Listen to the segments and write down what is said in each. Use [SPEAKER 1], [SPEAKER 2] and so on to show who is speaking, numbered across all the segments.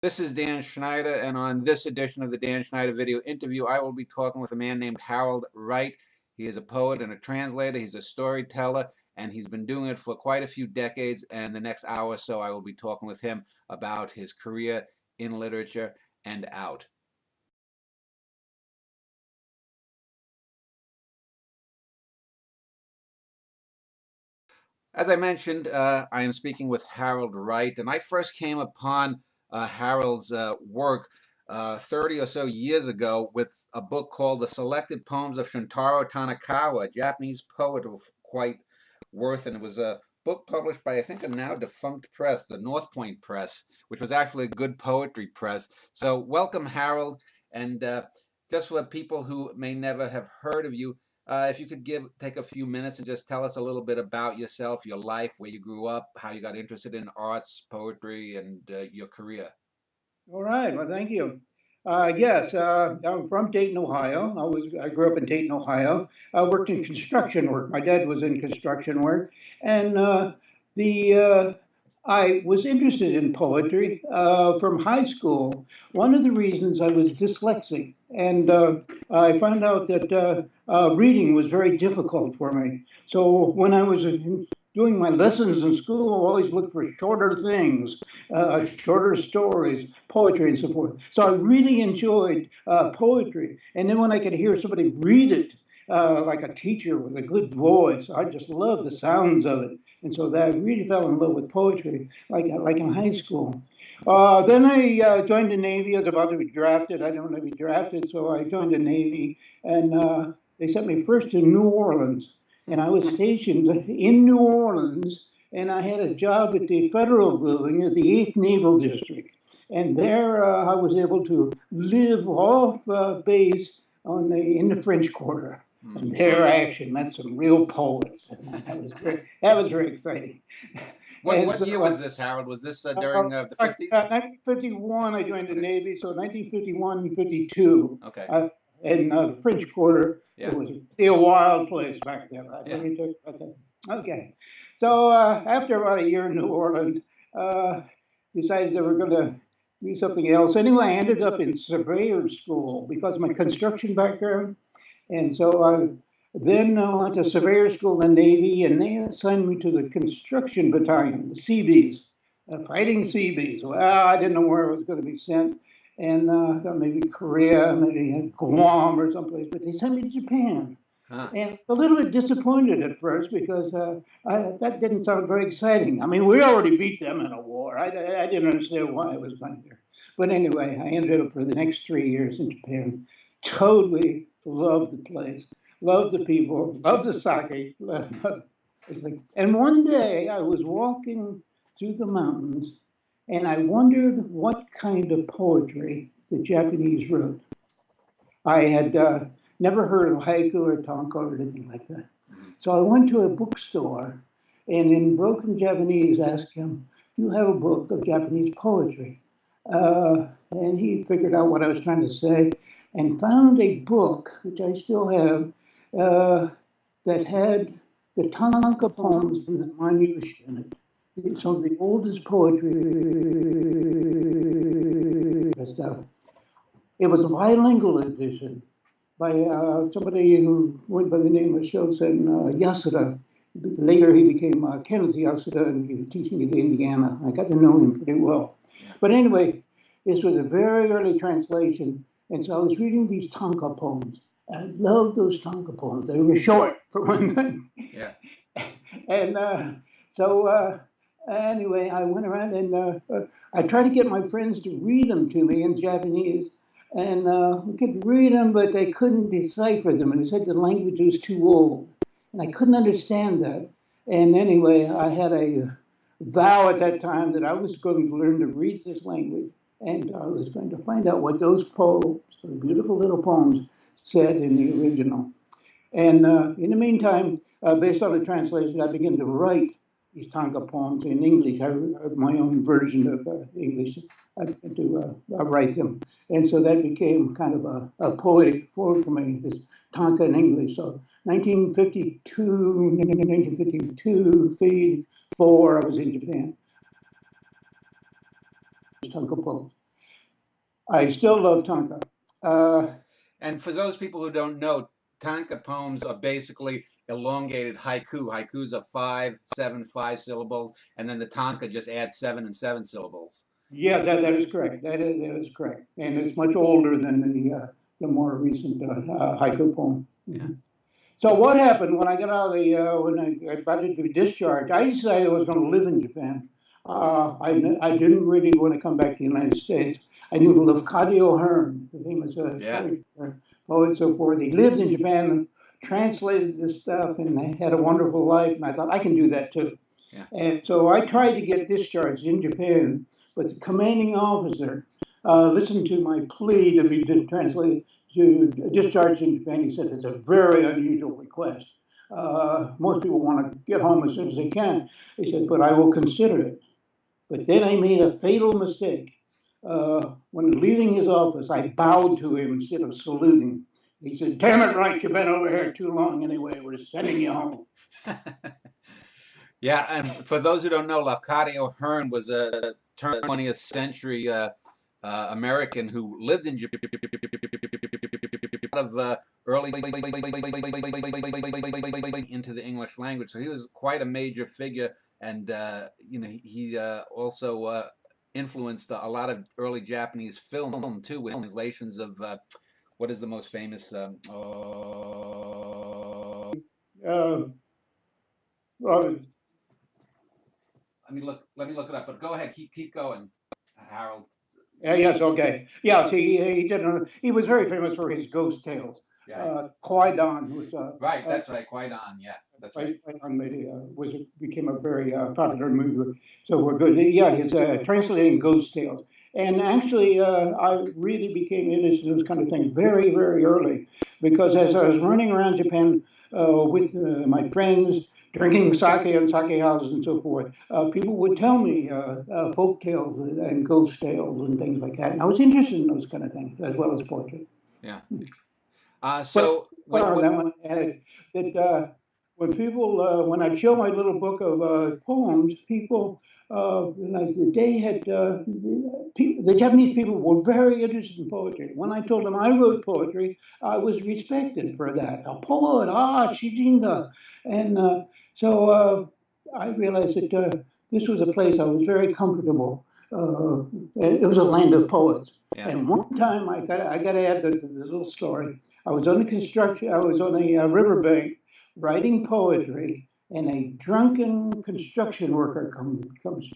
[SPEAKER 1] This is Dan Schneider, and on this edition of the Dan Schneider video interview, I will be talking with a man named Harold Wright. He is a poet and a translator. He's a storyteller, and he's been doing it for quite a few decades. And the next hour or so, I will be talking with him about his career in literature and out. As I mentioned, I am speaking with Harold Wright, and I first came upon Harold's work 30 or so years ago with a book called The Selected Poems of Shuntaro Tanikawa, a Japanese poet of quite worth, and it was a book published by, I think, a now defunct press, the North Point Press, which was actually a good poetry press. So welcome, Harold, and just for people who may never have heard of you, if you could take a few minutes and just tell us a little bit about yourself, your life, where you grew up, how you got interested in arts, poetry, and your career.
[SPEAKER 2] All right. Well, thank you. Yes, I'm from Dayton, Ohio. I grew up in Dayton, Ohio. I worked in construction work. My dad was in construction work, and the I was interested in poetry from high school. One of the reasons I was dyslexic, and I found out that reading was very difficult for me. So when I was doing my lessons in school, I always looked for shorter things, shorter stories, poetry, and so forth. So I really enjoyed poetry. And then when I could hear somebody read it, like a teacher with a good voice, I just loved the sounds of it. And so that I really fell in love with poetry, like in high school. Then I joined the Navy. I was about to be drafted. I didn't want to be drafted, so I joined the Navy. And they sent me first to New Orleans. And I was stationed in New Orleans, and I had a job at the federal building at the 8th Naval District. And there I was able to live off base in the French Quarter. And there I actually met some real poets. And that was very exciting.
[SPEAKER 1] What year was this, Harold? Was this during the 50s?
[SPEAKER 2] 1951, I joined the Navy, so 1951, 52.
[SPEAKER 1] Okay.
[SPEAKER 2] In the French Quarter, it was a wild place back then. Right? Let me tell you about that. Okay. So after about a year in New Orleans, decided they were going to do something else. Anyway, I ended up in surveyor school because of my construction background. And so I then went to surveyor school in the Navy, and they assigned me to the construction battalion, the Seabees, fighting Seabees. Well, I didn't know where I was going to be sent. And thought maybe Korea, maybe Guam or someplace, but they sent me to Japan. Huh. And a little bit disappointed at first because that didn't sound very exciting. I mean, we already beat them in a war. I didn't understand why I was going there. But anyway, I ended up for the next 3 years in Japan. Totally loved the place, loved the people, loved the sake. And one day I was walking through the mountains, and I wondered what kind of poetry the Japanese wrote. I had never heard of haiku or tanka or anything like that. So I went to a bookstore and in broken Japanese asked him, "Do you have a book of Japanese poetry?" And he figured out what I was trying to say and found a book, which I still have, that had the tanka poems from the Manusha in it. Some of the oldest poetry stuff. It was a bilingual edition by somebody who went by the name of Shosen Yasuda. Later he became Kenneth Yasuda, and he was teaching at Indiana. I got to know him pretty well. But anyway, this was a very early translation, and so I was reading these tanka poems. I loved those tanka poems. They were short, for one thing.
[SPEAKER 1] Yeah.
[SPEAKER 2] And so anyway, I went around and I tried to get my friends to read them to me in Japanese. And we could read them, but they couldn't decipher them. And they said the language was too old. And I couldn't understand that. And anyway, I had a vow at that time that I was going to learn to read this language. And I was going to find out what those poems, those beautiful little poems, said in the original. And in the meantime, based on the translation, I began to write these tanka poems in English. I wrote my own version of English. I had to write them. And so that became kind of a poetic form for me, this tanka in English. So 1952, 1954, I was in Japan. Tanka poems. I still love tanka.
[SPEAKER 1] And for those people who don't know, tanka poems are basically elongated haiku. Haikus are 5, 7, 5 syllables, and then the tanka just adds 7 and 7 syllables.
[SPEAKER 2] Yeah, that is correct. That is correct, and it's much older than the more recent haiku poem.
[SPEAKER 1] Yeah.
[SPEAKER 2] So what happened when I got out of the when I got to be discharged? I decided I was going to live in Japan. I didn't really want to come back to the United States. I knew Lafcadio Hearn, the famous Scottish poet, so forth. He lived in Japan and translated this stuff, and they had a wonderful life. And I thought I can do that too.
[SPEAKER 1] Yeah.
[SPEAKER 2] And so I tried to get discharged in Japan, but the commanding officer listened to my plea to be translated to discharge in Japan. He said it's a very unusual request. Most people want to get home as soon as they can. He said, but I will consider it. But then I made a fatal mistake. When leaving his office, I bowed to him instead of saluting. He said, damn it, Wright, you've been over here too long anyway. We're sending you home.
[SPEAKER 1] Yeah, and for those who don't know, Lafcadio Hearn was a 20th century American who lived in Japan of early into the English language. So he was quite a major figure, and he also influenced a lot of early Japanese film too, with translations of what is the most famous.
[SPEAKER 2] Well,
[SPEAKER 1] let me look it up. But go ahead, keep going, Harold.
[SPEAKER 2] Yes, okay. Yeah, see, he didn't. He was very famous for his ghost tales.
[SPEAKER 1] Yeah.
[SPEAKER 2] Qui-Gon was
[SPEAKER 1] right. That's right. Qui-Gon. Yeah, that's right.
[SPEAKER 2] Qui-Gon became a very popular movie. So we're good. Yeah, he's translating ghost tales. And actually, I really became interested in this kind of thing very, very early, because as I was running around Japan with my friends, drinking sake in sake houses and so forth, people would tell me folk tales and ghost tales and things like that. And I was interested in those kind of things as well as poetry.
[SPEAKER 1] Yeah.
[SPEAKER 2] So when people, when I show my little book of poems, people realized that they had, the Japanese people were very interested in poetry. When I told them I wrote poetry, I was respected for that. A poet, Chijinga. And so I realized that this was a place I was very comfortable. It was a land of poets.
[SPEAKER 1] Yeah.
[SPEAKER 2] And one time I got to add the little story. I was on a riverbank writing poetry, and a drunken construction worker comes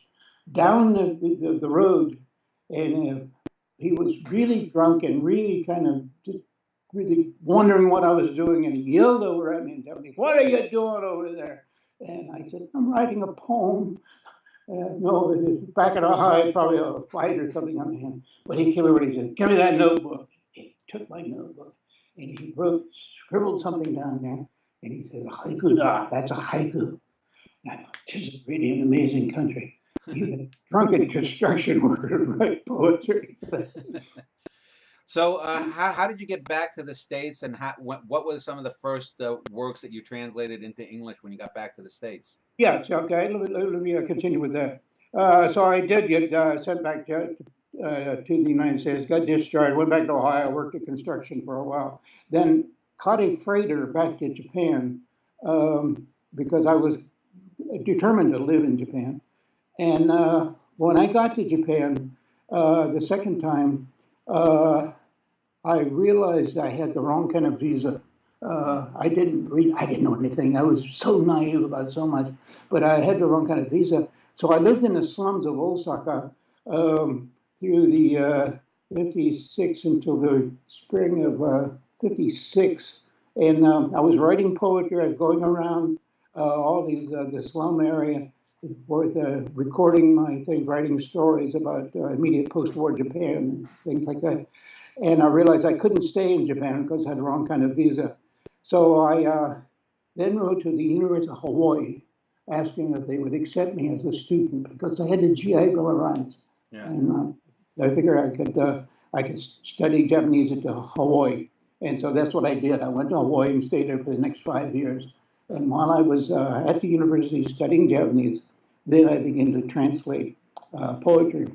[SPEAKER 2] down the road, and he was really drunk and really kind of just really wondering what I was doing, and he yelled over at me and told me, "What are you doing over there?" And I said, "I'm writing a poem." No, back at a high, probably a fight or something on him. But he came over and he said, "Give me that notebook." He took my notebook and he scribbled something down there. And he said, "Haiku, that's a haiku." And I thought, this is really an amazing country. Even a drunken construction worker write poetry.
[SPEAKER 1] So how did you get back to the States, and what were some of the first works that you translated into English when you got back to the States?
[SPEAKER 2] Yes, okay, let me continue with that. So I did get sent back to the United States, got discharged, went back to Ohio, worked at construction for a while, then caught a freighter back to Japan because I was determined to live in Japan. And when I got to Japan the second time, I realized I had the wrong kind of visa. I didn't know anything. I was so naive about so much, but I had the wrong kind of visa. So I lived in the slums of Osaka through the 56 until the spring of 56. And I was writing poetry. I was going around all these, the slum area, recording my things, writing stories about immediate post-war Japan and things like that. And I realized I couldn't stay in Japan because I had the wrong kind of visa. So I then wrote to the University of Hawaii, asking if they would accept me as a student because I had a GI Bill of rights. Yeah. And I figured I could study Japanese at Hawaii. And so that's what I did. I went to Hawaii and stayed there for the next 5 years. And while I was at the university studying Japanese, then I began to translate poetry.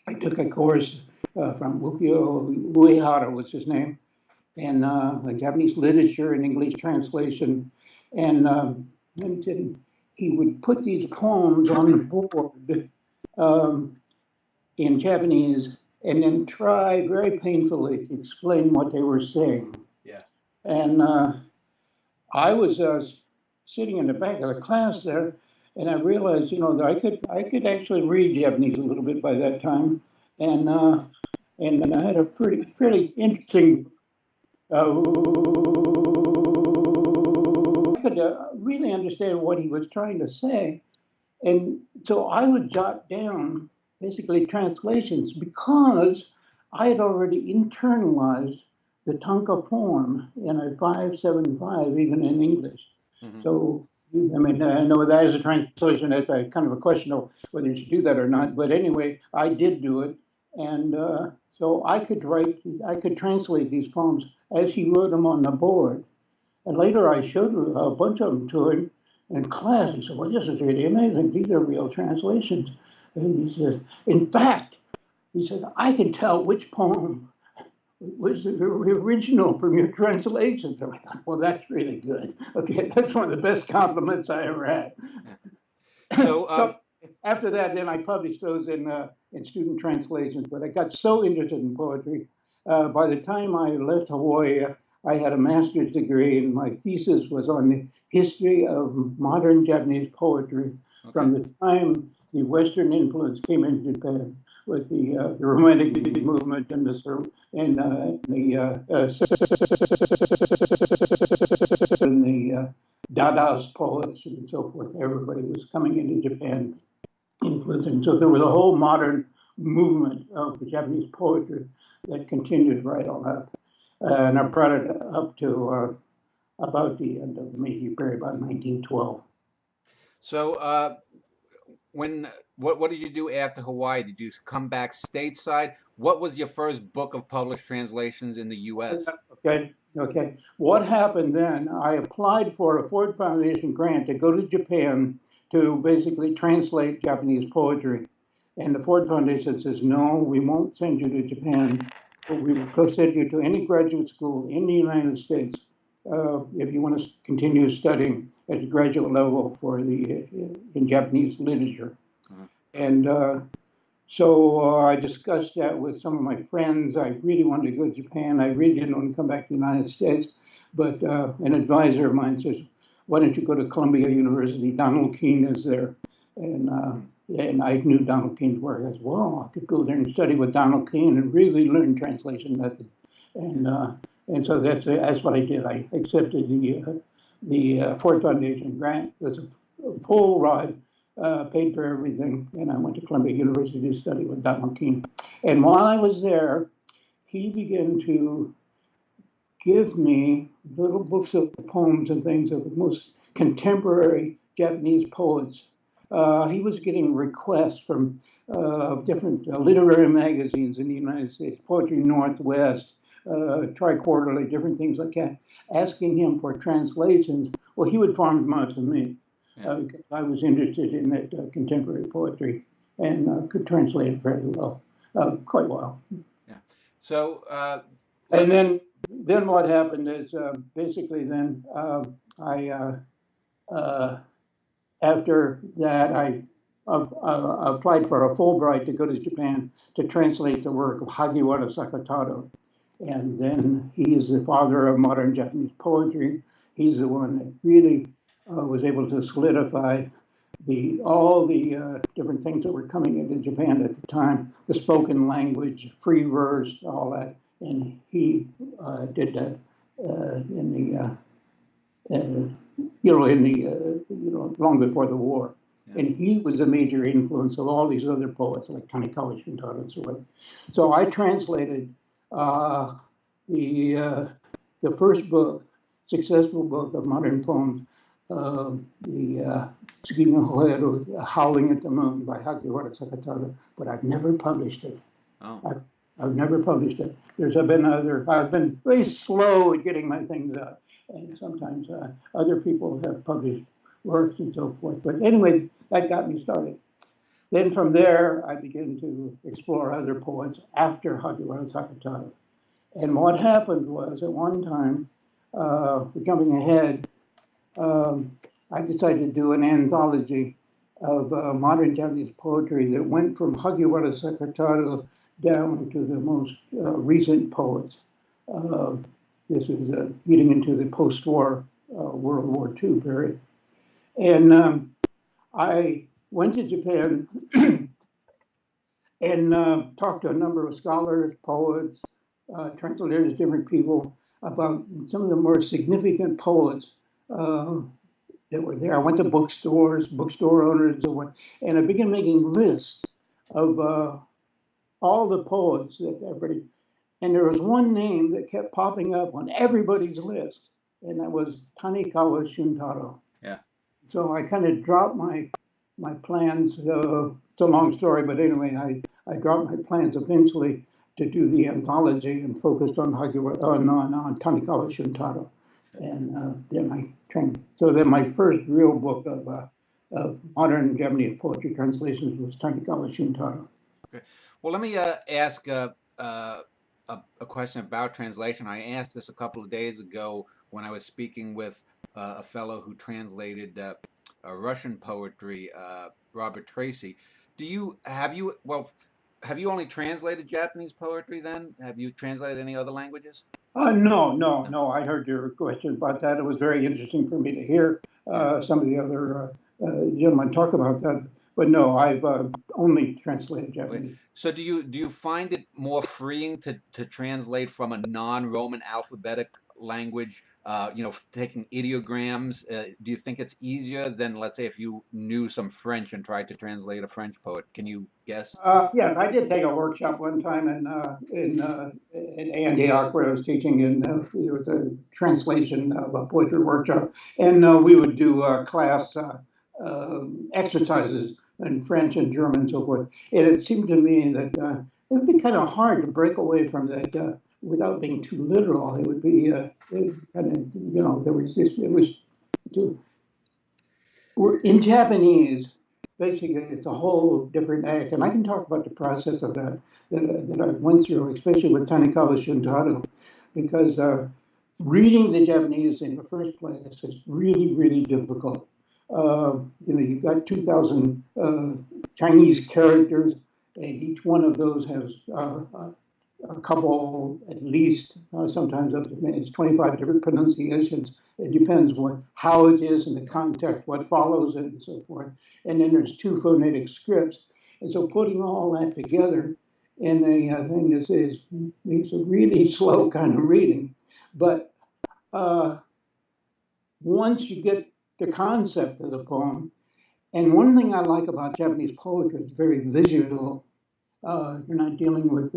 [SPEAKER 2] I took a course from Ukyo Uehara was his name, and Japanese literature and English translation. And he would put these poems on the board in Japanese and then try very painfully to explain what they were saying.
[SPEAKER 1] Yeah.
[SPEAKER 2] And I was sitting in the back of the class there, and I realized, that I could actually read Japanese a little bit by that time, and I had a pretty interesting. I could really understand what he was trying to say, and so I would jot down basically translations because I had already internalized the Tanka form in a 575, even in English.
[SPEAKER 1] Mm-hmm.
[SPEAKER 2] So, I mean, I know that is a translation. That's a kind of a question of whether you should do that or not. But anyway, I did do it. And so I could translate these poems as he wrote them on the board. And later I showed a bunch of them to him in class. He said, well, this is really amazing. These are real translations. And he said, in fact, he said, I can tell which poem was the original from your translation. So I thought, well, that's really good. Okay, that's one of the best compliments I ever had. So after that, then I published those in student translations. But I got so interested in poetry. By the time I left Hawaii, I had a master's degree, and my thesis was on the history of modern Japanese poetry from the time the Western influence came into Japan with the Romantic movement and the Dadaist poets and so forth. Everybody was coming into Japan influencing. So there was a whole modern movement of Japanese poetry that continued right on up. And I brought it up to about the end of the Meiji period, about 1912.
[SPEAKER 1] So what did you do after Hawaii? Did you come back stateside? What was your first book of published translations in the U.S.?
[SPEAKER 2] Okay. What happened then, I applied for a Ford Foundation grant to go to Japan to basically translate Japanese poetry. And the Ford Foundation says, no, we won't send you to Japan, but we will send you to any graduate school in the United States if you want to continue studying at the graduate level in Japanese literature. Mm-hmm. And so I discussed that with some of my friends. I really wanted to go to Japan. I really didn't want to come back to the United States. But an advisor of mine says, why don't you go to Columbia University? Donald Keene is there. And I knew Donald Keene's work. I said, well, I could go there and study with Donald Keene and really learn translation method. And so that's what I did. I accepted the Ford Foundation grant. It was a full ride. Paid for everything, and I went to Columbia University to study with Donald Keene. And while I was there, he began to give me little books of poems and things of the most contemporary Japanese poets. He was getting requests from different literary magazines in the United States, Poetry Northwest, Tri-Quarterly, different things like that, asking him for translations. Well, he would farm them out to me. Because I was interested in that contemporary poetry and could translate it very well, quite well.
[SPEAKER 1] Yeah. So,
[SPEAKER 2] and then what happened is basically then after that I applied for a Fulbright to go to Japan to translate the work of Hagiwara Sakataro, and then he is the father of modern Japanese poetry. He's the one that really was able to solidify all the different things that were coming into Japan at the time, the spoken language, free verse, all that, and he did that long before the war. Yeah. And he was a major influence of all these other poets like Tanikawa Shintaro and so on. So I translated the first book, successful book of modern poems, the Tsukimi Hoeru, Howling at the Moon by Hagiwara Sakataro, but I've never published it. Oh. I've never published it. I've been very slow at getting my things out, and sometimes other people have published works and so forth. But anyway, that got me started. Then from there, I began to explore other poets after Hagiwara Sakatara. And what happened was, at one time, jumping ahead, I decided to do an anthology of modern Japanese poetry that went from Hagiwara Sakatara down to the most recent poets. Uh, this was getting into the post-war World War II period. And I went to Japan and talked to a number of scholars, poets, translators, different people about some of the more significant poets that were there. I went to bookstores, bookstore owners, and I began making lists of all the poets that everybody. And there was one name that kept popping up on everybody's list, and that was Tanikawa Shuntaro.
[SPEAKER 1] Yeah.
[SPEAKER 2] So I kind of dropped my plans. It's a long story, but anyway, I dropped my plans eventually to do the anthology and focused on on Tanikawa Shuntaro. And then I trained. So then my first real book of modern Japanese poetry translations was Tanikawa Shuntaro.
[SPEAKER 1] Okay. Well, let me ask a question about translation. I asked this a couple of days ago when I was speaking with a fellow who translated Russian poetry, Robert Tracy. Have you only translated Japanese poetry then? Have you translated any other languages?
[SPEAKER 2] No. I heard your question about that. It was very interesting for me to hear some of the other gentlemen talk about that. But no, I've only translated Japanese.
[SPEAKER 1] So do you find it more freeing to translate from a non-Roman alphabetic language, taking ideograms? Do you think it's easier than, let's say, if you knew some French and tried to translate a French poet? Can you guess?
[SPEAKER 2] Yes, I did take a workshop one time in Antioch where I was teaching, and there was a translation of a poetry workshop, and we would do class exercises in French and German and so forth. And it seemed to me that it would be kind of hard to break away from that without being too literal. It would be kind of, there was this, it was in Japanese. Basically, it's a whole different act, and I can talk about the process of that I went through, especially with Tanikawa Shuntaro, because reading the Japanese in the first place is really, really difficult. You've got 2,000 Chinese characters, and each one of those has a couple, at least, sometimes up to 25 different pronunciations. It depends how it is in the context, what follows it, and so forth. And then there's 2 phonetic scripts. And so putting all that together in a thing is a really slow kind of reading. But once you get the concept of the poem, and one thing I like about Japanese poetry is very visual. You're not dealing with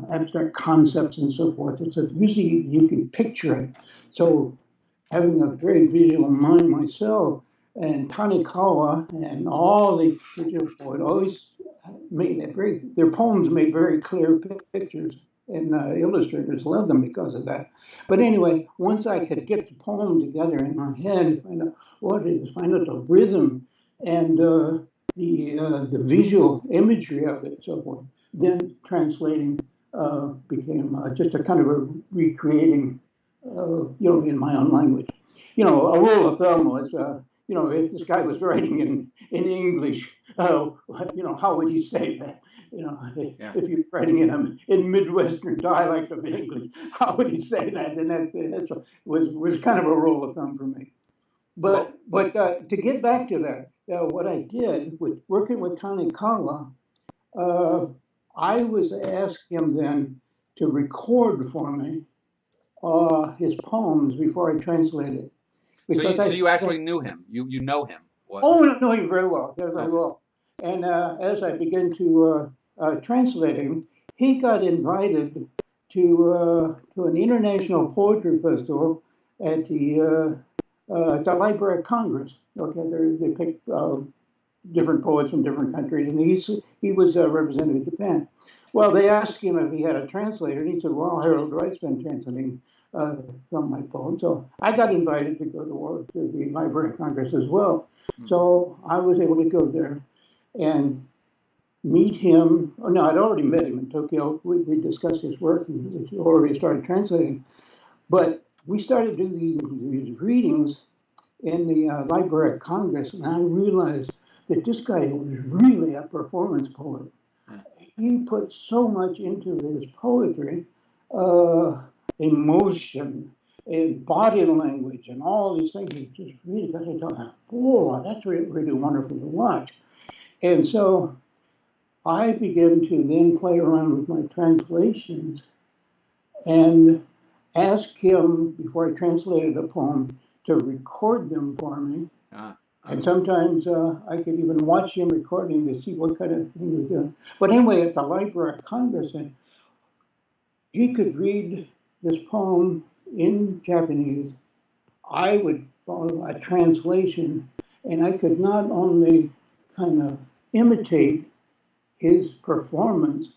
[SPEAKER 2] abstract concepts and so forth. Usually you can picture it. So having a very visual mind myself, and Tanikawa and all the visual poets always made their poems made very clear pictures, and illustrators love them because of that. But anyway, once I could get the poem together in my head, find out what it is, find out the rhythm and the visual imagery of it and so forth, then translating became just a kind of a recreating, in my own language. A rule of thumb was, if this guy was writing in English, how would he say that? If you're writing in Midwestern dialect of English, how would he say that? And that was kind of a rule of thumb for me. But to get back to that, what I did with working with Tanikawa, I was asked him then to record for me his poems before I translated.
[SPEAKER 1] So you actually knew him. You know him.
[SPEAKER 2] Oh, I know him very well, very well. And as I began to translate him, he got invited to an international poetry festival at the Library of Congress. Okay, they picked different poets from different countries, and he was representing Japan. Well, they asked him if he had a translator, and he said, "Well, Harold Wright's been translating some of my poems." So I got invited to go to the Library of Congress as well. So I was able to go there, and meet him. Oh, no, I'd already met him in Tokyo. We discussed his work and we already started translating. But we started doing these readings in the Library of Congress, and I realized that this guy was really a performance poet. He put so much into his poetry, emotion, and body language, and all these things. He just really got to talk. Oh, that's really, really wonderful to watch. And so I began to then play around with my translations and ask him, before I translated a poem, to record them for me. And sometimes I could even watch him recording to see what kind of thing he was doing. But anyway, at the Library of Congress, he could read this poem in Japanese. I would follow a translation, and I could not only kind of imitate his performance,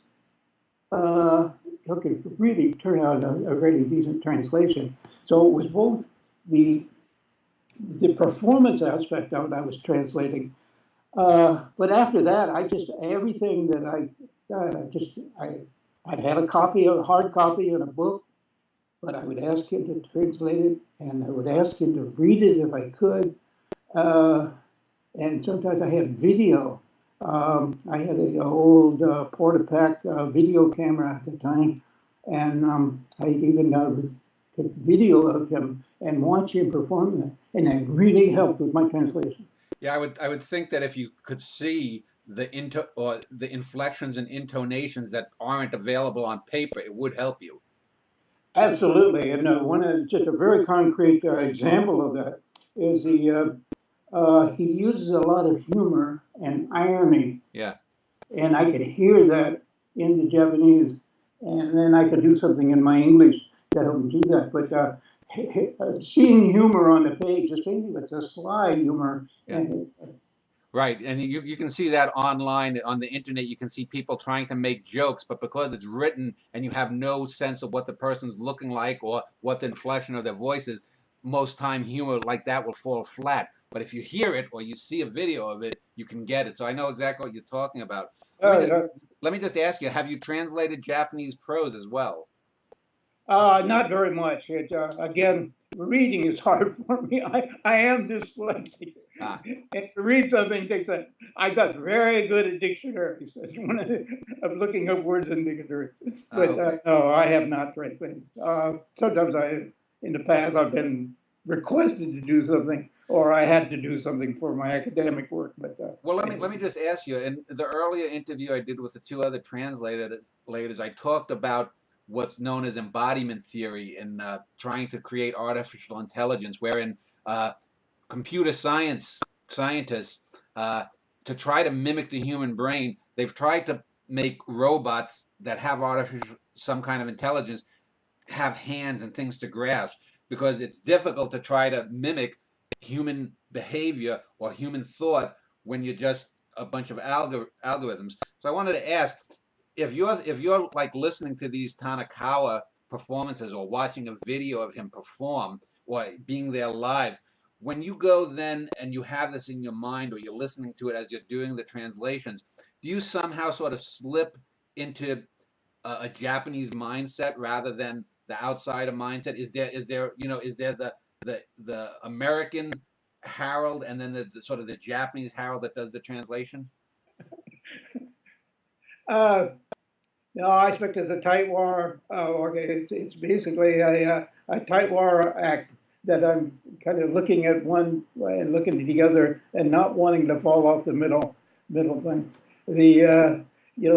[SPEAKER 2] it could really turn out a really decent translation. So it was both the performance aspect of it I was translating, but after that, everything that I'd had a hard copy in a book, but I would ask him to translate it, and I would ask him to read it if I could. And sometimes I had video. I had an old Portapack video camera at the time, and I even took video of him and watch him perform that, and that really helped with my translation.
[SPEAKER 1] Yeah, I would think that if you could see the inflections and intonations that aren't available on paper, it would help you.
[SPEAKER 2] Absolutely, and just a very concrete example of that is he uses a lot of humor and irony.
[SPEAKER 1] Yeah.
[SPEAKER 2] And I could hear that in the Japanese, and then I could do something in my English that would do that. But seeing humor on the page, especially if it's a sly humor.
[SPEAKER 1] Yeah. Right, and you can see that online on the internet. You can see people trying to make jokes, but because it's written and you have no sense of what the person's looking like or what the inflection of their voice is, most time humor like that will fall flat. But if you hear it or you see a video of it, you can get it. So I know exactly what you're talking about. Let me just ask you, have you translated Japanese prose as well?
[SPEAKER 2] Not very much. Again, reading is hard for me. I am dyslexic. And to read something takes I got very good at dictionaries. I'm looking up words in dictionaries. But okay. No, I have not translated. Sometimes in the past, I've been requested to do something, or I had to do something for my academic work. But
[SPEAKER 1] well, let me just ask you. In the earlier interview I did with the two other translators, I talked about what's known as embodiment theory and trying to create artificial intelligence, wherein computer scientists, to try to mimic the human brain, they've tried to make robots that have some kind of intelligence have hands and things to grasp, because it's difficult to try to mimic human behavior or human thought when you're just a bunch of algorithms. So I wanted to ask, if you're like listening to these Tanikawa performances or watching a video of him perform or being there live, when you go then and you have this in your mind or you're listening to it as you're doing the translations, do you somehow sort of slip into a Japanese mindset rather than the outsider mindset? Is there the American Harold and then the sort of the Japanese Harold that does the translation?
[SPEAKER 2] No, I expect it's a Taitwar. Okay, it's basically a Taitwar act that I'm kind of looking at one and looking together and not wanting to fall off the middle thing.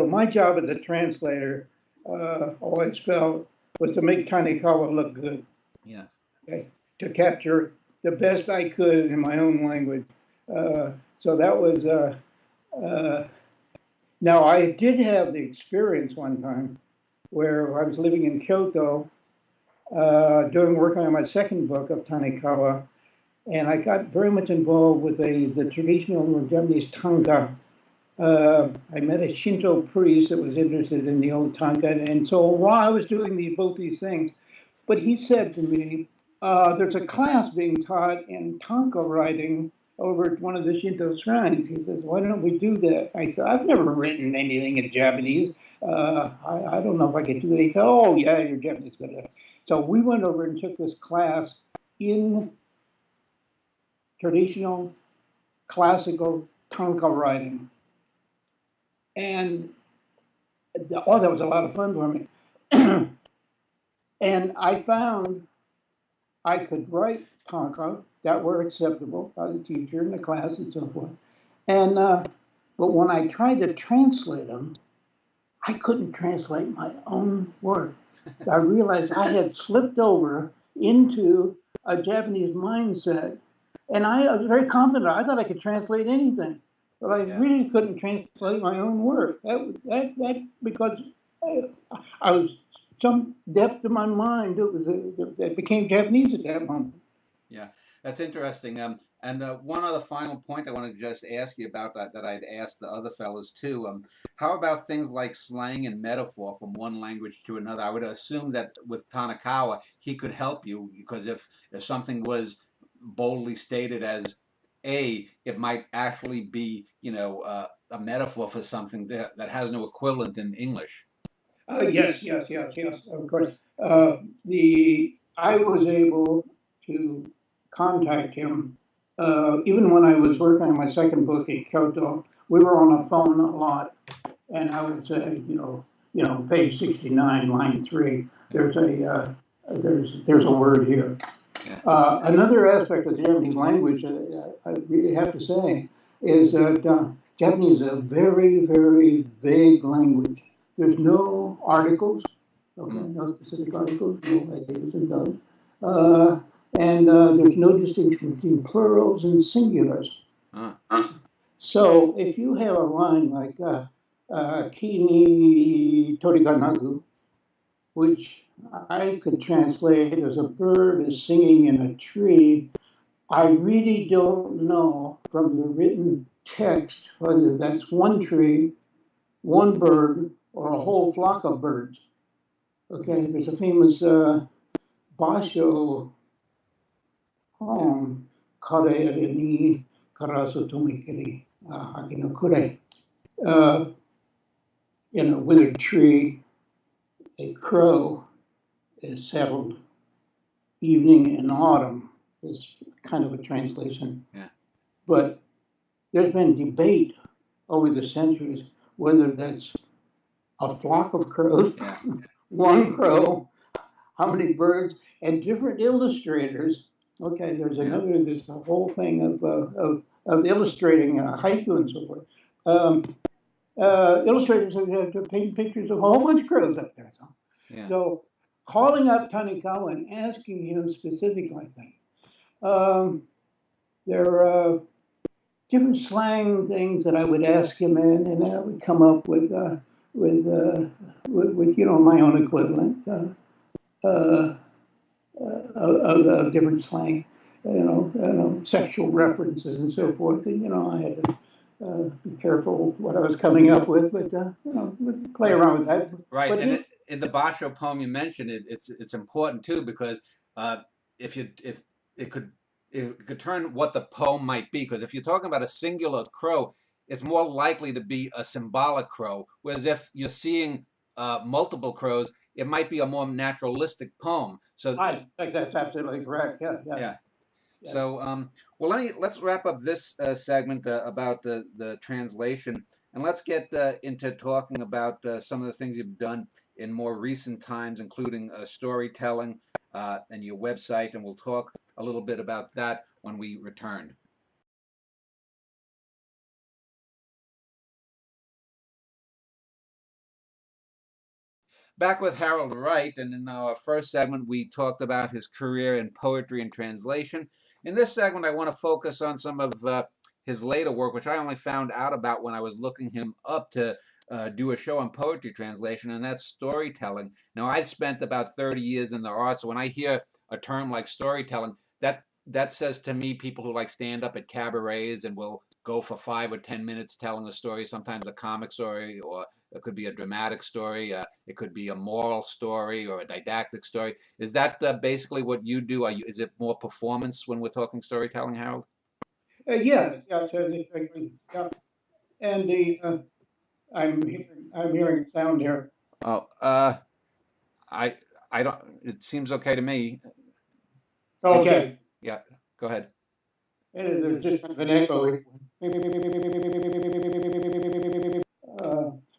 [SPEAKER 2] My job as a translator always felt was to make Tanikawa look good.
[SPEAKER 1] Yeah.
[SPEAKER 2] Okay, to capture the best I could in my own language. So that was. Now, I did have the experience one time where I was living in Kyoto doing work on my second book of Tanikawa, and I got very much involved with the traditional Japanese tanka. I met a Shinto priest that was interested in the old tanka, and so while I was doing both these things, but he said to me, there's a class being taught in tanka writing over at one of the Shinto shrines. He says, "Why don't we do that?" I said, "I've never written anything in Japanese. I don't know if I could do it." He said, "Oh, yeah, you're Japanese good." So we went over and took this class in traditional classical tanka writing. And oh, that was a lot of fun for me. And I found I could write tanka that were acceptable by the teacher in the class and so forth. And but when I tried to translate them, I couldn't translate my own work. I realized I had slipped over into a Japanese mindset, and I was very confident. I thought I could translate anything, but I really couldn't translate my own work. That because I was some depth of my mind. It became Japanese at that moment.
[SPEAKER 1] Yeah, that's interesting. And one other final point I wanted to just ask you about that I'd asked the other fellows too. How about things like slang and metaphor from one language to another? I would assume that with Tanakawa, he could help you because if something was boldly stated as A, it might actually be, a metaphor for something that has no equivalent in English.
[SPEAKER 2] Yes, of course. I was able to contact him even when I was working on my second book in Kyoto. We were on the phone a lot, and I would say, page 69, line 3. There's a word here. Another aspect of the Japanese language, I really have to say, is that Japanese is a very, very vague language. There's no articles, okay, no specific articles, no ideas and those. And there's no distinction between plurals and singulars. So if you have a line like Kini Toriganagu, which I could translate as a bird is singing in a tree, I really don't know from the written text whether that's one tree, one bird, or a whole flock of birds. Okay, there's a famous Basho poem, Kare ni karasu tomikiri hakino kure. In a withered tree, a crow is settled. Evening in autumn is kind of a translation.
[SPEAKER 1] Yeah.
[SPEAKER 2] But there's been debate over the centuries whether that's a flock of crows, one crow, how many birds, and different illustrators. Okay, there's a whole thing of illustrating haiku and so forth. Illustrators have painted pictures of a whole bunch of crows up there. So calling up Tanikawa and asking him specific like that. There are different slang things that I would ask him in, and I would come up with my own equivalent of different slang, sexual references and so forth. And I had to be careful what I was coming up with, but play around with that.
[SPEAKER 1] Right, but and in the Basho poem you mentioned, it's important too because if it could turn what the poem might be, because if you're talking about a singular crow, it's more likely to be a symbolic crow, whereas if you're seeing multiple crows, it might be a more naturalistic poem. So
[SPEAKER 2] I think that's absolutely correct.
[SPEAKER 1] Yeah. So, well, let's wrap up this segment about the translation, and let's get into talking about some of the things you've done in more recent times, including storytelling and your website, and we'll talk a little bit about that when we return. Back with Harold Wright, and in our first segment, we talked about his career in poetry and translation. In this segment, I want to focus on some of his later work, which I only found out about when I was looking him up to do a show on poetry translation, and that's storytelling. Now, I spent about 30 years in the arts, so when I hear a term like storytelling, that says to me people who like stand up at cabarets and will go for 5 or 10 minutes telling a story, sometimes a comic story, or it could be a dramatic story. It could be a moral story or a didactic story. Is that basically what you do? Is it more performance when we're talking storytelling, Harold?
[SPEAKER 2] Yes, yes, exactly. Yeah. And I'm hearing sound here.
[SPEAKER 1] Oh, I I don't. It seems okay to me.
[SPEAKER 2] Okay.
[SPEAKER 1] Yeah, go ahead.
[SPEAKER 2] And there's just kind of an echo.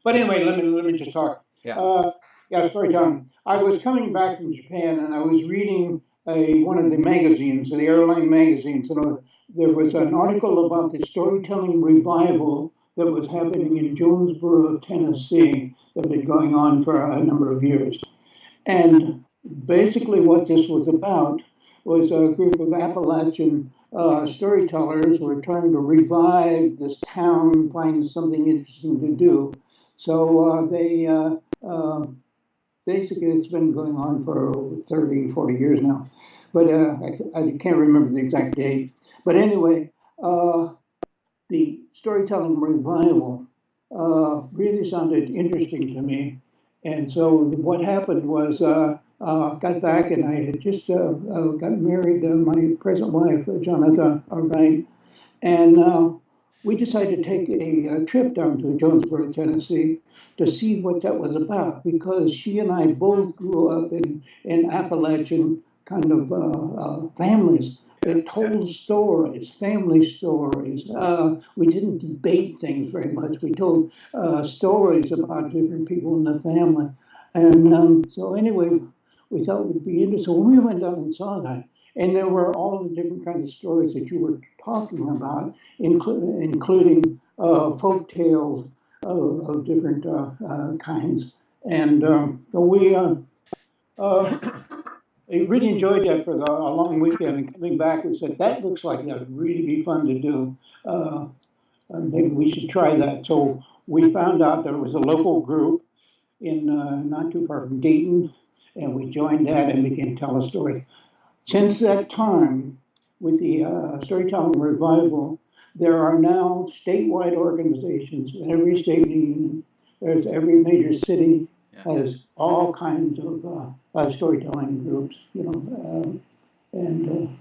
[SPEAKER 2] But anyway, let me just talk.
[SPEAKER 1] Yeah.
[SPEAKER 2] Yeah, storytelling. I was coming back from Japan and I was reading one of the magazines, the airline magazines, and there was an article about the storytelling revival that was happening in Jonesboro, Tennessee, that had been going on for a number of years. And basically, what this was about was a group of Appalachian storytellers were trying to revive this town, find something interesting to do. So they basically, it's been going on for 30, 40 years now. But I can't remember the exact date. But anyway, the storytelling revival really sounded interesting to me. And so what happened was, got back and I had just got married to my present wife, Johnatha, Wright, and we decided to take a trip down to Jonesboro, Tennessee, to see what that was about because she and I both grew up in Appalachian kind of families that told stories, family stories. We didn't debate things very much. We told stories about different people in the family. And so anyway, we thought it would be interesting. So we went down and saw that. And there were all the different kinds of stories that you were talking about, including folk tales of different kinds. And so we really enjoyed that for a long weekend. And coming back, we said, that looks like that would really be fun to do. Maybe we should try that. So we found out there was a local group in not too far from Dayton, and we joined that and began to tell a story. Since that time, with the storytelling revival, there are now statewide organizations in every state union. There's every major city has all kinds of storytelling groups, and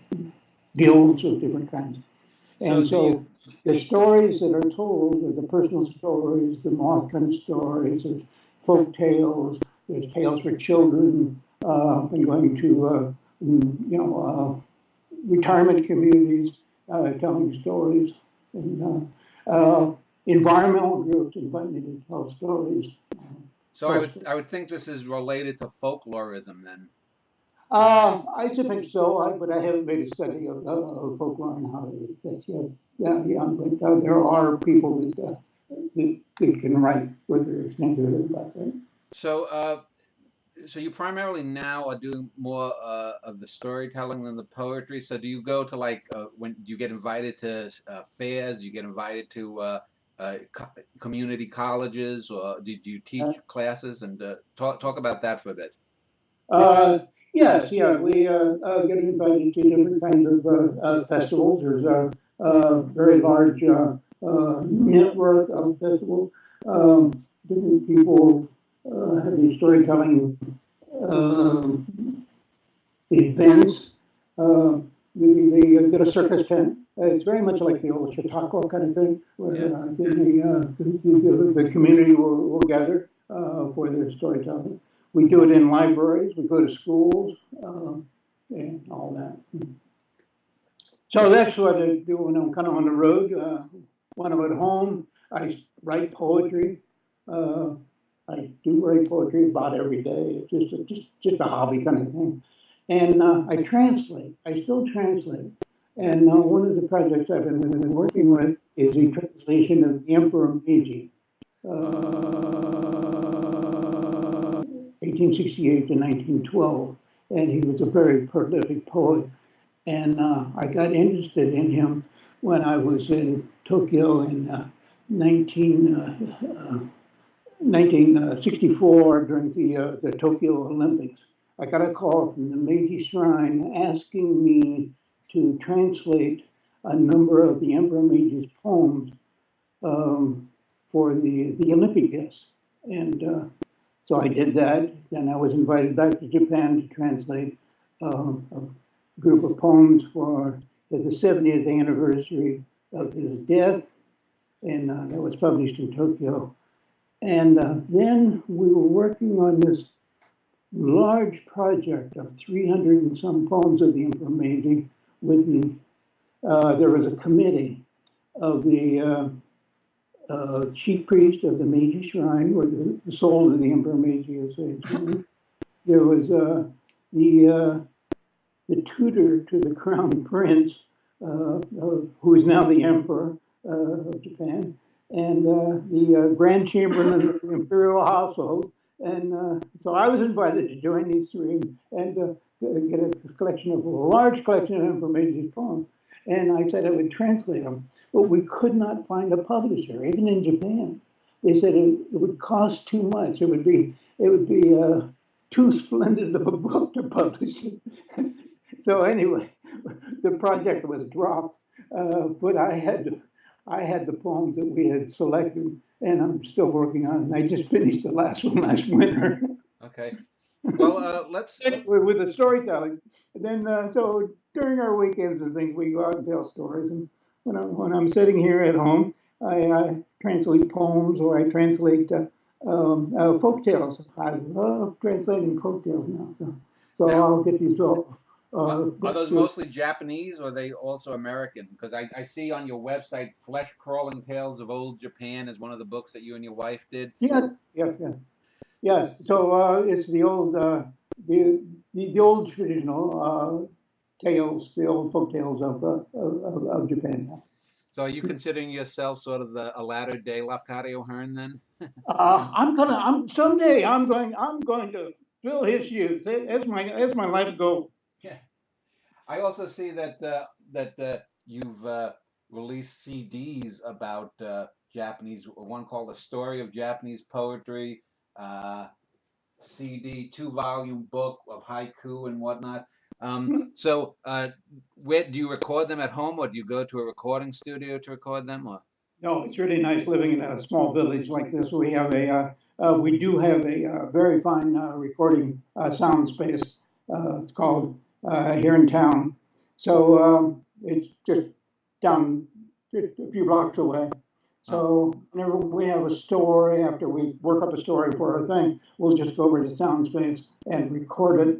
[SPEAKER 2] guilds of different kinds. And so the stories that are told are the personal stories, the moth kind of stories, there's folk tales, there's tales for children, and going to, retirement communities telling stories, and environmental groups inviting me to tell stories.
[SPEAKER 1] So I would think this is related to folklorism then.
[SPEAKER 2] I think so, but I haven't made a study of folklore and how that's yet. Yeah, but there are people that can write where they're extended about that.
[SPEAKER 1] So you primarily now are doing more of the storytelling than the poetry. So do you go to when do you get invited to fairs? Do you get invited to community colleges, or do you teach classes? And talk about that for a bit.
[SPEAKER 2] Yes, yeah, we get invited to different kinds of festivals. There's a very large network of festivals. Different people have these storytelling events. They get a circus tent. It's very much like the old Chautauqua kind of thing, where the community will gather for their storytelling. We do it in libraries, we go to schools, and all that. So that's what I do when I'm kind of on the road. When I'm at home, I write poetry. I do write poetry about every day. It's just a hobby kind of thing. And I translate. I still translate. And one of the projects I've been working with is a translation of the Emperor Meiji. 1868 to 1912, and he was a very prolific poet. And I got interested in him when I was in Tokyo in 1964 during the Tokyo Olympics. I got a call from the Meiji Shrine asking me to translate a number of the Emperor Meiji's poems for the Olympic guests. And so I did that. Then I was invited back to Japan to translate a group of poems for the 70th anniversary of his death, and that was published in Tokyo. And then we were working on this large project of 300 and some poems of the Emperor Meiji with there was a committee of the chief priest of the Meiji Shrine, where the soul of the Emperor Meiji is entombed. There was the tutor to the crown prince, who is now the emperor of Japan, and the grand chamberlain of the imperial household. And so I was invited to join these three and get a large collection of Emperor Meiji's poems. And I said I would translate them, but we could not find a publisher, even in Japan. They said it would cost too much. It would be too splendid of a book to publish it. So anyway, the project was dropped, but I had the poems that we had selected, and I'm still working on it. And I just finished the last one last winter.
[SPEAKER 1] Okay. Well, let's
[SPEAKER 2] with the storytelling. And then so during our weekends and things, we go out and tell stories. And when I'm sitting here at home, I translate poems or I translate folk tales. I love translating folk tales now. So
[SPEAKER 1] now,
[SPEAKER 2] I'll get these all.
[SPEAKER 1] Are those mostly Japanese, or are they also American? Because I see on your website, Flesh Crawling Tales of Old Japan is one of the books that you and your wife did.
[SPEAKER 2] Yes. So it's the old the old traditional tales, the old folk tales of Japan.
[SPEAKER 1] So are you considering yourself sort of a latter day Lafcadio Hearn then?
[SPEAKER 2] Someday I'm going to fill his shoes. That's my life goal.
[SPEAKER 1] Yeah. I also see that you've released CDs about Japanese. One called "The Story of Japanese Poetry," CD, 2-volume book of haiku and whatnot. So, where do you record them at home, or do you go to a recording studio to record them? Or
[SPEAKER 2] no, it's really nice living in a small village like this. We have we do have a very fine recording sound space. It's called here in town. So it's just down a few blocks away. So whenever we have a story, after we work up a story for our thing, we'll just go over to sound space and record it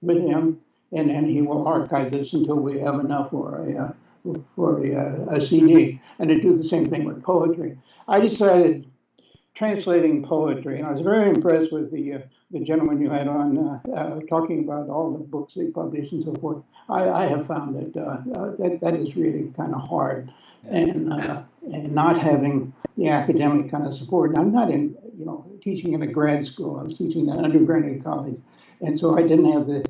[SPEAKER 2] with him, and then he will archive this until we have enough for a CD. And to do the same thing with poetry. I decided translating poetry, and I was very impressed with the gentleman you had on talking about all the books they publish and so forth. I have found that is really kind of hard, and not having the academic kind of support. And I'm not teaching in a grad school. I was teaching in an undergraduate college, and so I didn't have the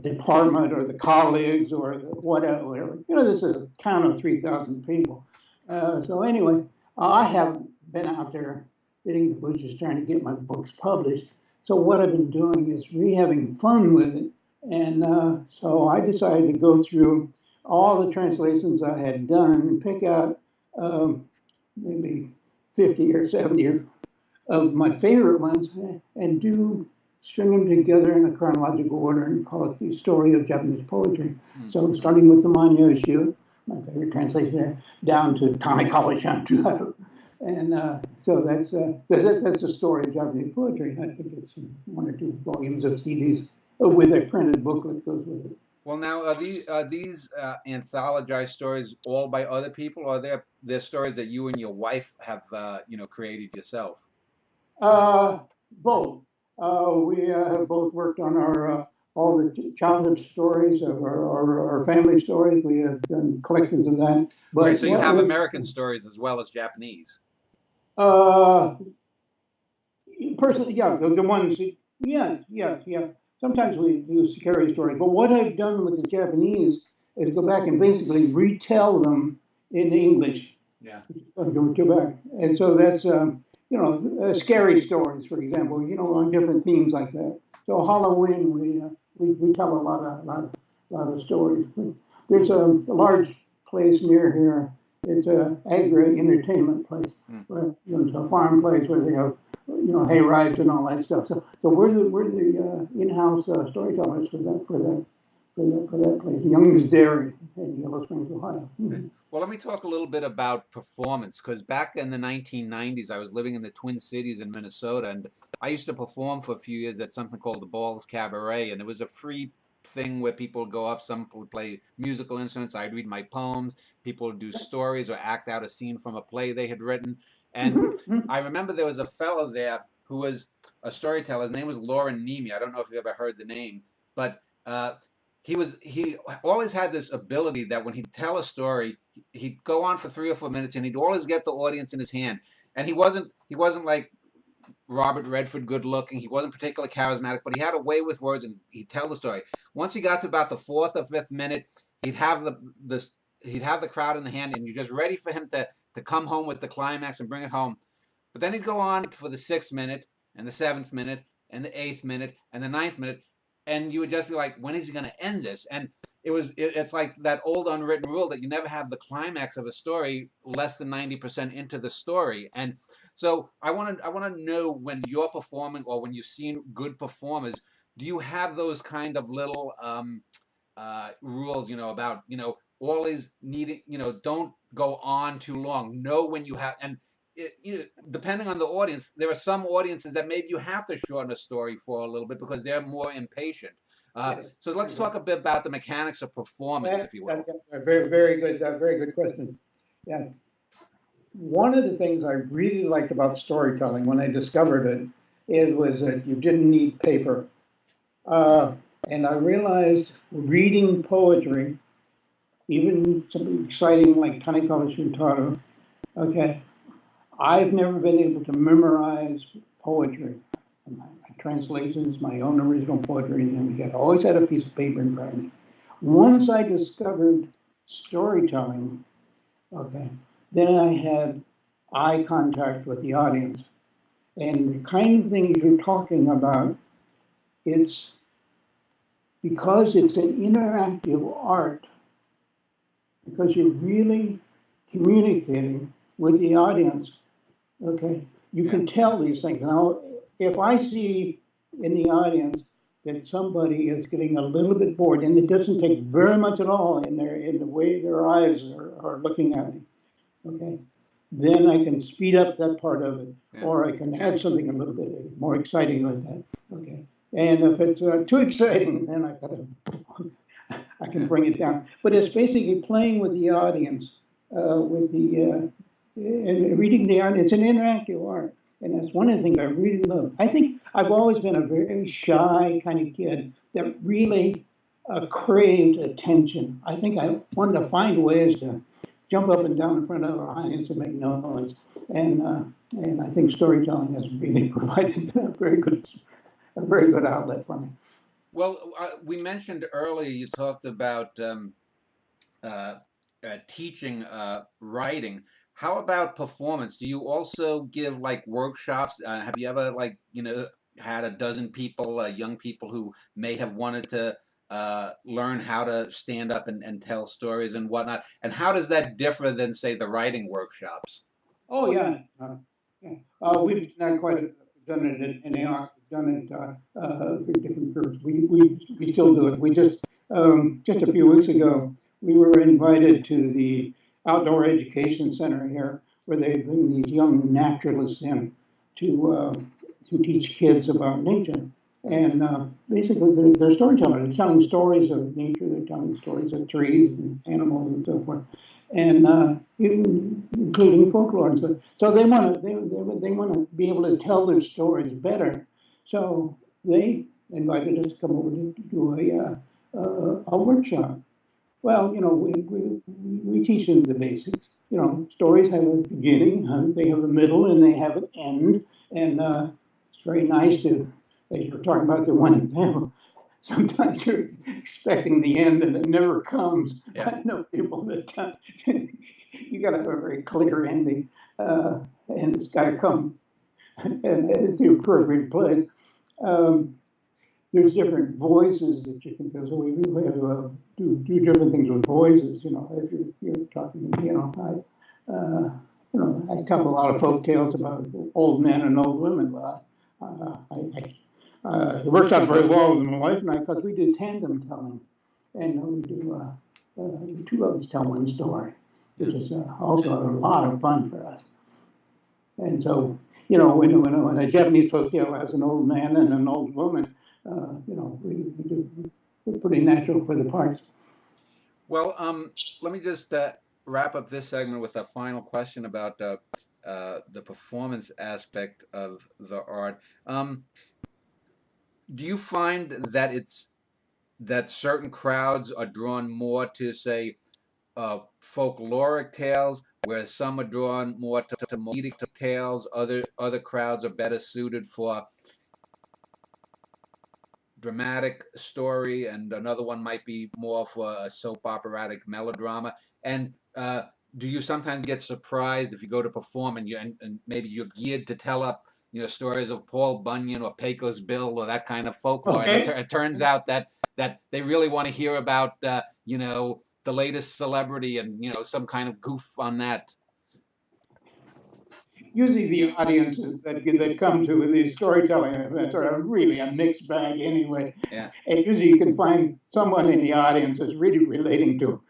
[SPEAKER 2] department or the colleagues or the whatever. This is a town of 3,000 people. So anyway, I haven't been out there hitting the bushes trying to get my books published. So what I've been doing is really having fun with it. And so I decided to go through all the translations I had done and pick out maybe 50 or 70 of my favorite ones and string them together in a chronological order and call it the story of Japanese poetry. So starting with the Manyoshu, my favorite translation there, down to Tanikawa Shantu. And so that's the story of Japanese poetry. I think it's 1 or 2 volumes of CDs with a printed booklet goes with it.
[SPEAKER 1] Well, now are these anthologized stories all by other people, or are there stories that you and your wife have created yourself?
[SPEAKER 2] Both. We have both worked on all the childhood stories of our family stories. We have done collections of that.
[SPEAKER 1] But right, so you have American stories as well as Japanese.
[SPEAKER 2] Personally, yeah, the ones, yeah. Sometimes we do scary stories, but what I've done with the Japanese is go back and basically retell them in English.
[SPEAKER 1] Yeah.
[SPEAKER 2] Go back, and so that's scary stories, for example, on different themes like that. So Halloween, we tell a lot of stories. There's a large place near here. It's a agri-entertainment place, where it's a farm place where they have hay rides and all that stuff. So we're the in-house storytellers for that place. Young's Dairy in Yellow Springs, Ohio.
[SPEAKER 1] Okay. Well, let me talk a little bit about performance, because back in the 1990s, I was living in the Twin Cities in Minnesota, and I used to perform for a few years at something called the Balls Cabaret, and it was a free thing where people would go up, some would play musical instruments, I'd read my poems, people would do stories or act out a scene from a play they had written. And I remember there was a fellow there who was a storyteller. His name was Lauren Nemi. I don't know if you ever heard the name, but he always had this ability that when he'd tell a story, he'd go on for 3 or 4 minutes and he'd always get the audience in his hand. And he wasn't like Robert Redford good looking. He wasn't particularly charismatic, but he had a way with words and he'd tell the story. Once he got to about the 4th or 5th minute, he'd have he'd have the crowd in the hand and you're just ready for him to come home with the climax and bring it home. But then he'd go on for the 6th minute and the 7th minute and the 8th minute and the 9th minute, and you would just be like, when is he going to end this? And it's like that old unwritten rule that you never have the climax of a story less than 90% into the story. And so I want to know, when you're performing or when you've seen good performers, do you have those kind of little rules, about, always needing, don't go on too long. Know when you have, and depending on the audience, there are some audiences that maybe you have to shorten a story for a little bit because they're more impatient.
[SPEAKER 2] Yes.
[SPEAKER 1] So let's talk a bit about the mechanics of performance, if you will.
[SPEAKER 2] Very, very good question. Yeah. One of the things I really liked about storytelling when I discovered it was that you didn't need paper. And I realized reading poetry, even something exciting like Untitled, okay, I've never been able to memorize poetry. My translations, my own original poetry, and I always had a piece of paper in front of me. Once I discovered storytelling, okay, then I had eye contact with the audience. And the kind of things you're talking about, it's because it's an interactive art, because you're really communicating with the audience. Okay, you can tell these things. Now, if I see in the audience that somebody is getting a little bit bored, and it doesn't take very much at all in the way their eyes are looking at me, okay, then I can speed up that part of it, or I can add something a little bit more exciting like that, okay. And if it's too exciting, then I can bring it down. But it's basically playing with the audience, and reading the art. It's an interactive art, and that's one of the things I really love. I think I've always been a very shy kind of kid that really craved attention. I think I wanted to find ways to jump up and down in front of our audience and make noise. And I think storytelling has really provided a very good outlet for me.
[SPEAKER 1] Well, we mentioned earlier, you talked about teaching writing. How about performance? Do you also give like workshops? Have you ever had a dozen people, young people who may have wanted to learn how to stand up and tell stories and whatnot? And how does that differ than, say, the writing workshops?
[SPEAKER 2] Oh yeah, we've not quite done it in AR. Done it with different groups. We still do it. We just a few weeks ago we were invited to the outdoor education center here, where they bring these young naturalists in to teach kids about nature. And basically, they're storytellers. They're telling stories of nature. They're telling stories of trees and animals and so forth, and even including folklore and stuff. So they want to be able to tell their stories better. So they invited us to come over to do a workshop. Well, we teach them the basics. Stories have a beginning, they have a middle, and they have an end. And it's very nice to, as you were talking about the one example, sometimes you're expecting the end and it never comes.
[SPEAKER 1] Yeah.
[SPEAKER 2] I know people that you got to have a very clear ending, and it's got to come and at the appropriate place. There's different voices that you can do. So we really have to do different things with voices. If you're talking, I tell a lot of folk tales about old men and old women. But it works out very well with my wife and I, because we do tandem telling, and we do the two of us tell one story. which is also a lot of fun for us. And so, you know, when a Japanese folk tale has an old man and an old woman, you know, we're pretty natural for the parts.
[SPEAKER 1] Well, let me just wrap up this segment with a final question about the performance aspect of the art. Do you find that that certain crowds are drawn more to, say, folkloric tales, whereas some are drawn more to comedic tales? Other crowds are better suited for dramatic story, and another one might be more for a soap operatic melodrama. And do you sometimes get surprised if you go to perform and and maybe you're geared to tell up, you know, stories of Paul Bunyan or Pecos Bill or that kind of folklore,
[SPEAKER 2] Okay.
[SPEAKER 1] and it turns out that they really want to hear about you know, the latest celebrity and, you know, some kind of goof on that?
[SPEAKER 2] Usually the audiences that come to these storytelling events are really a mixed bag anyway.
[SPEAKER 1] Yeah.
[SPEAKER 2] And usually you can find someone in the audience that's really relating to,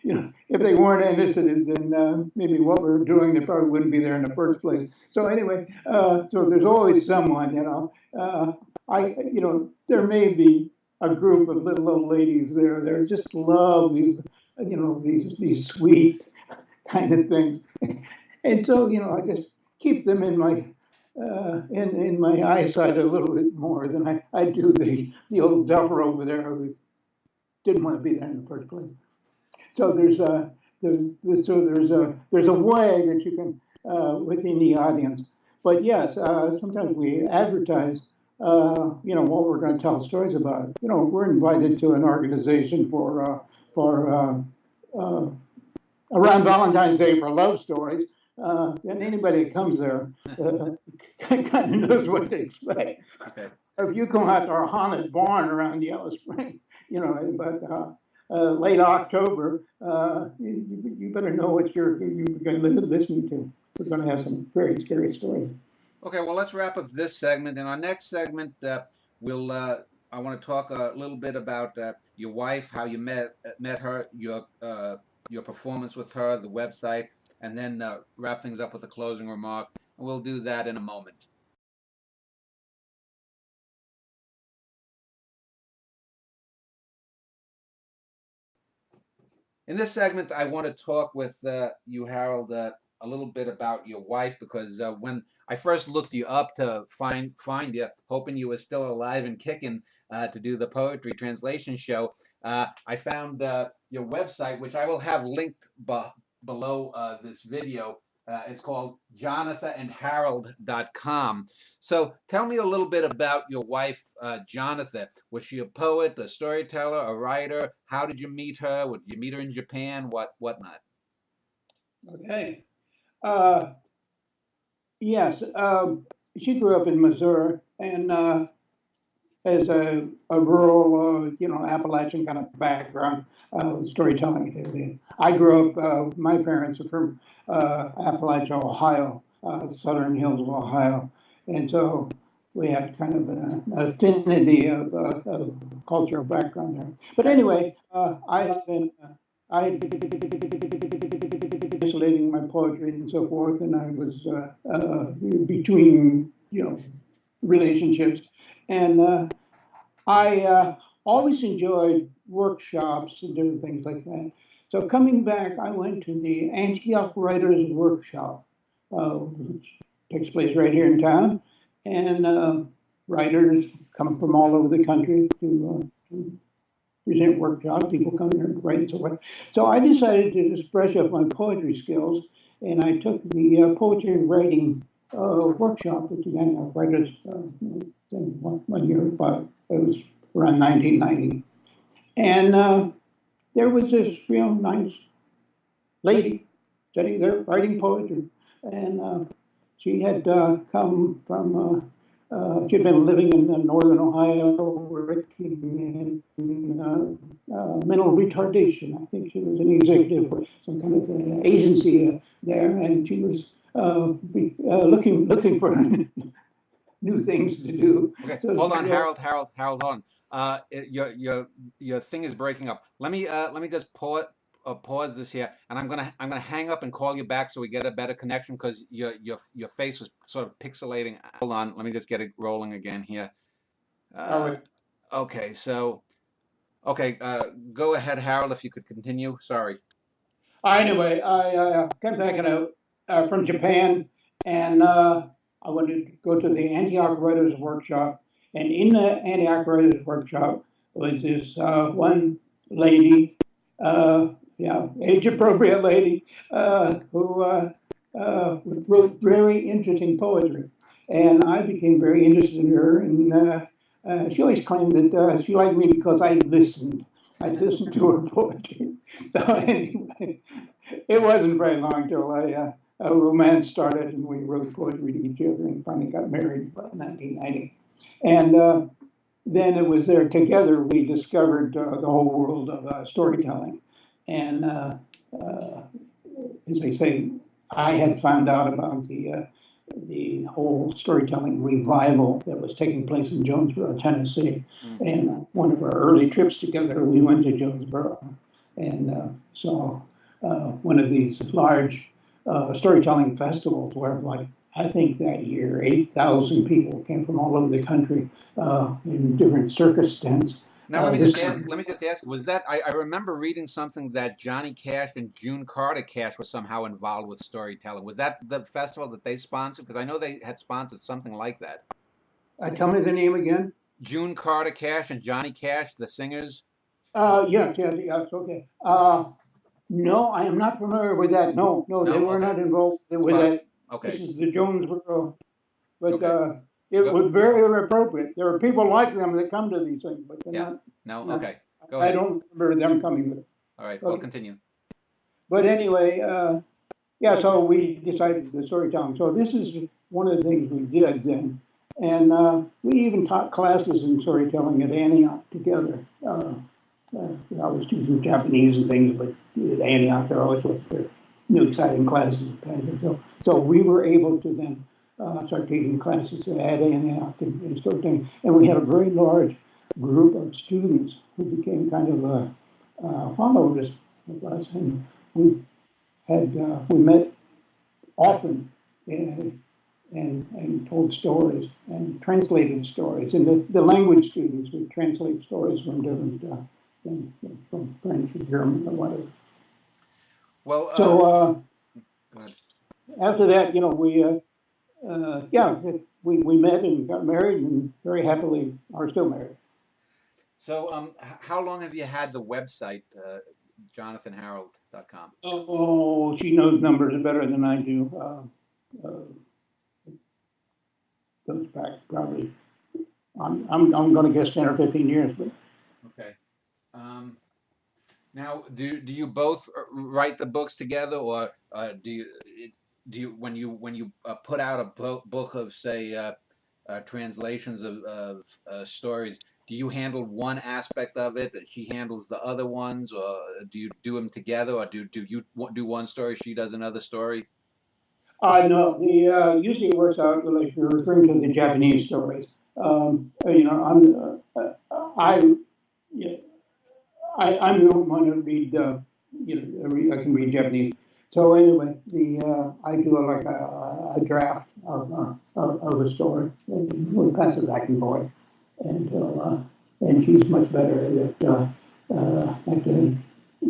[SPEAKER 2] you know, if they weren't interested in maybe what we're doing, they probably wouldn't be there in the first place. So anyway, so there's always someone, you know. You know, there may be a group of little old ladies there. They just love these, you know, these sweet kind of things. And so, you know, I just keep them in my eyesight a little bit more than I do the old duffer over there who didn't want to be there in the first place. So there's a way that you can within the audience. But yes, sometimes we advertise, you know, what we're going to tell stories about. You know, we're invited to an organization for around Valentine's Day for love stories. And anybody that comes there kind of knows what to expect.
[SPEAKER 1] Okay.
[SPEAKER 2] Or if you come out to our haunted barn around Yellow Spring, you know, but late October, you better know what you're going to listen to. We're going to have some very scary stories.
[SPEAKER 1] Okay, well, let's wrap up this segment. In our next segment, we'll I want to talk a little bit about your wife, how you met her, your performance with her, the website, and then wrap things up with a closing remark. And we'll do that in a moment. In this segment, I want to talk with you, Harold, a little bit about your wife, because when I first looked you up to find you, hoping you were still alive and kicking to do the poetry translation show, I found your website, which I will have linked below this video. It's called JonathaandHarold.com. So tell me a little bit about your wife, Johnatha. Was she a poet, a storyteller, a writer? How did you meet her? Did you meet her in Japan? Whatnot?
[SPEAKER 2] Okay. Yes, she grew up in Missouri, and as a rural, you know, Appalachian kind of background, storytelling. I grew up, my parents are from Appalachia, Ohio, southern hills of Ohio. And so we had kind of an affinity of cultural background there. But anyway, I had been translating my poetry and so forth, and I was between, you know, relationships. And I always enjoyed workshops and different things like that. So coming back, I went to the Antioch Writers Workshop, which takes place right here in town. And writers come from all over the country to present workshops. People come here and write and so forth. So I decided to just brush up my poetry skills, and I took the poetry and writing workshop at the Antioch Writers one year, but it was around 1990. And there was this real nice lady sitting there writing poetry. And she had come from, she'd been living in northern Ohio, working in mental retardation. I think she was an executive for some kind of agency there, and she was looking for new things to do.
[SPEAKER 1] Okay,
[SPEAKER 2] So
[SPEAKER 1] hold on, Harold, hold on. Your thing is breaking up. Let me just pause this here, and I'm gonna hang up and call you back so we get a better connection because your face was sort of pixelating. Hold on, let me just get it rolling again here.
[SPEAKER 2] All right.
[SPEAKER 1] Okay, so okay, go ahead, Harold, if you could continue. Sorry.
[SPEAKER 2] Anyway, I came back from Japan, and I wanted to go to the Antioch Writers Workshop. And in the Antioch Writers Workshop was this one lady, yeah, age-appropriate lady, who wrote very interesting poetry. And I became very interested in her, and she always claimed that she liked me because I listened. I listened to her poetry. So anyway, it wasn't very long till a romance started, and we wrote poetry to each other, and finally got married about 1990. And then it was there together we discovered the whole world of storytelling. And as I say, I had found out about the whole storytelling revival that was taking place in Jonesboro, Tennessee. And one of our early trips together, we went to Jonesboro and saw one of these large storytelling festivals where, like, I think that year, 8,000 people came from all over the country in different circus tents.
[SPEAKER 1] Now let me just ask, was that I remember reading something that Johnny Cash and June Carter Cash were somehow involved with storytelling. Was that the festival that they sponsored? Because I know they had sponsored something like that.
[SPEAKER 2] Tell me the name again.
[SPEAKER 1] June Carter Cash and Johnny Cash, the singers.
[SPEAKER 2] Yes, okay. No, I am not familiar with that. No, they were not involved with that.
[SPEAKER 1] Okay.
[SPEAKER 2] This is the Jonesboro, but
[SPEAKER 1] Okay.
[SPEAKER 2] it was very appropriate. There are people like them that come to these things, but they're not.
[SPEAKER 1] No. Okay. Go
[SPEAKER 2] I
[SPEAKER 1] ahead.
[SPEAKER 2] don't remember them coming with it.
[SPEAKER 1] All right. We'll continue.
[SPEAKER 2] But anyway, yeah. So we decided the storytelling. So this is one of the things we did then, and we even taught classes in storytelling at Antioch together. I was teaching Japanese and things, but at Antioch, they're always with their new exciting classes. So we were able to then start taking classes at Antioch and storytelling. And we had a very large group of students who became kind of followers of us. And we met often and told stories and translated stories. And the language students would translate stories from different from French or German or whatever.
[SPEAKER 1] Well,
[SPEAKER 2] so after that, we met and got married and very happily are still married.
[SPEAKER 1] So how long have you had the website, JonathanHarold.com?
[SPEAKER 2] Oh, she knows numbers better than I do. Goes back probably, I'm going to guess 10 or 15 years. But
[SPEAKER 1] okay. Now, do you both write the books together, or do you when you put out a book of, say, translations of stories, do you handle one aspect of it and she handles the other ones, or do you do them together, or do you do one story, she does another story?
[SPEAKER 2] No, usually it works out like you're referring to the Japanese stories. I'm the only one who read, I can read Japanese. So anyway, I do like a draft of a story, and we pass it back and forth, and she's much better at the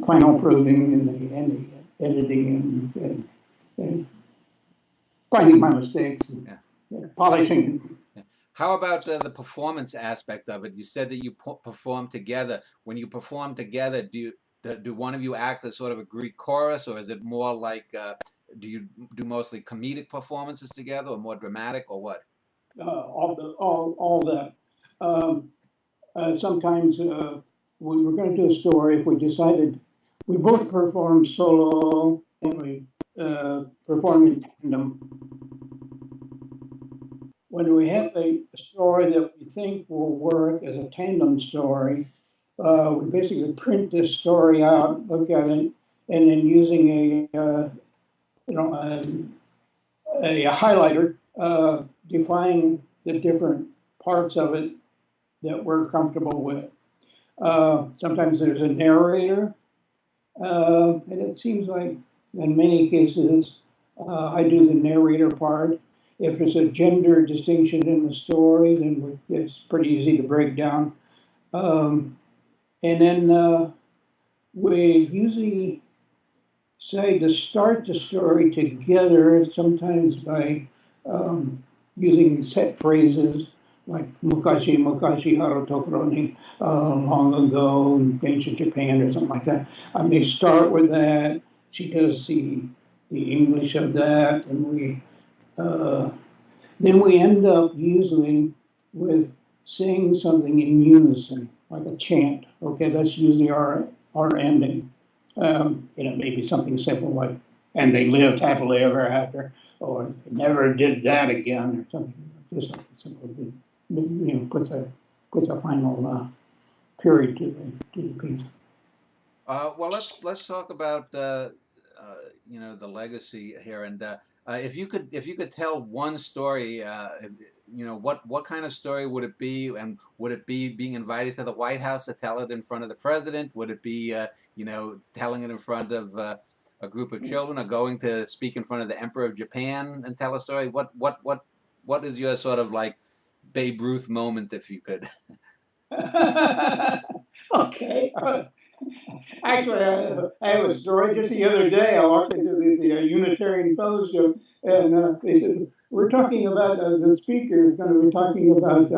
[SPEAKER 2] final proving and the editing and finding my mistakes and polishing.
[SPEAKER 1] How about the performance aspect of it? You said that you perform together. When you perform together, do one of you act as sort of a Greek chorus, or is it more like, do you do mostly comedic performances together, or more dramatic, or what?
[SPEAKER 2] All that. Sometimes we were going to do a story. If we decided, we both perform solo and we perform in tandem. When we have a story that we think will work as a tandem story, we basically print this story out, look at it, and then using a highlighter, define the different parts of it that we're comfortable with. Sometimes there's a narrator, And it seems like in many cases, I do the narrator part. If there's a gender distinction in the story, then it's pretty easy to break down. And then we usually say to start the story together, sometimes by using set phrases like Mukashi Mukashi Haro Tokuroni, long ago in ancient Japan or something like that. I may start with that. She does the English of that, and uh, then we end up usually with saying something in unison, like a chant. Okay, that's usually our ending. Maybe something simple like, and they lived happily ever after, or never did that again, or something. Just something simple, puts a final period to the piece.
[SPEAKER 1] Well, let's talk about the legacy here, and if you could tell one story, what kind of story would it be, and would it be being invited to the White House to tell it in front of the president? Would it be telling it in front of a group of children, or going to speak in front of the Emperor of Japan and tell a story? What is your sort of like Babe Ruth moment, if you could?
[SPEAKER 2] Okay. Actually, I have a story just the other day. I walked into this Unitarian fellowship, and they said, we're talking about, the speaker is going to be talking about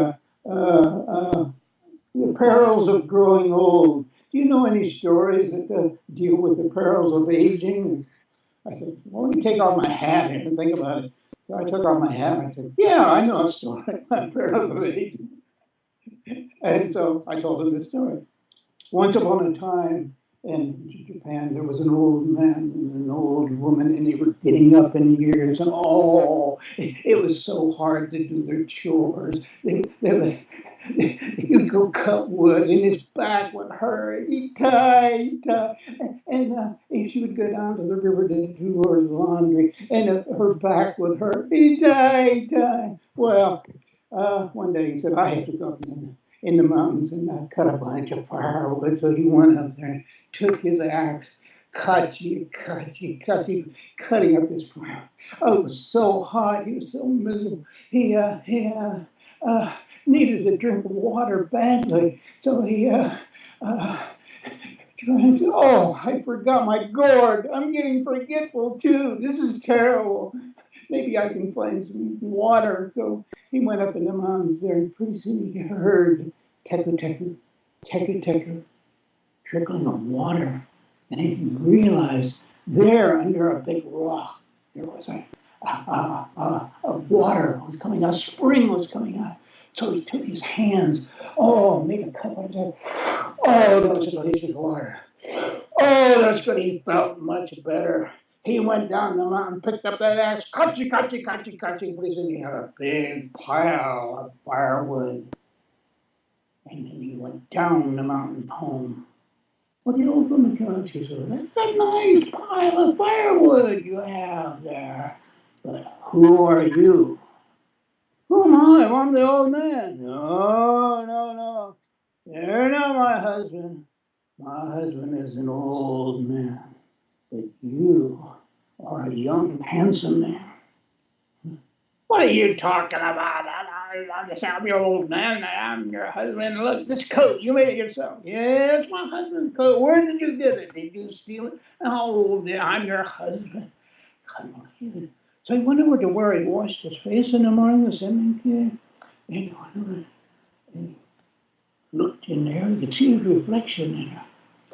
[SPEAKER 2] the perils of growing old. Do you know any stories that deal with the perils of aging? And I said, well, let me take off my hat here and think about it. So I took off my hat and I said, yeah, I know a story about perils of aging. And so I told him this story. Once upon a time in Japan, there was an old man and an old woman, and they were getting up in years, and it was so hard to do their chores. He'd go cut wood, and his back would hurt. He'd tie, and she would go down to the river to do her laundry, and her back would hurt. He'd tie. Well, one day he said, I have to go in the mountains and cut a bunch of firewood. So he went up there and took his axe, cutting up this fire. Oh, it was so hot. He was so miserable. He needed to drink water badly. So he said, oh, I forgot my gourd. I'm getting forgetful too. This is terrible. Maybe I can find some water. So he went up in the mountains there, and pretty soon he heard teku, trickling of water. And he realized there under a big rock, there was a water was coming out, a spring was coming out. So he took his hands, made a cup of it. Oh, that was delicious water. Oh, that's good. He felt much better. He went down the mountain, picked up that axe, catchy. Pretty soon he had a big pile of firewood. And then he went down the mountain home. Well, the old woman came up, she said, that's a nice pile of firewood you have there. But who are you? Who am I? I'm the old man. No. You're not my husband. My husband is an old man. But you are a young, handsome man. What are you talking about? I'm your old man. I'm your husband. Look, this coat, you made it yourself. Yeah, it's my husband's coat. Where did you get it? Did you steal it? Oh, yeah, I'm your husband. Come on. So he went over to where he washed his face in the morning, the swimming pool. And he went over and looked in there. You could see his reflection in there.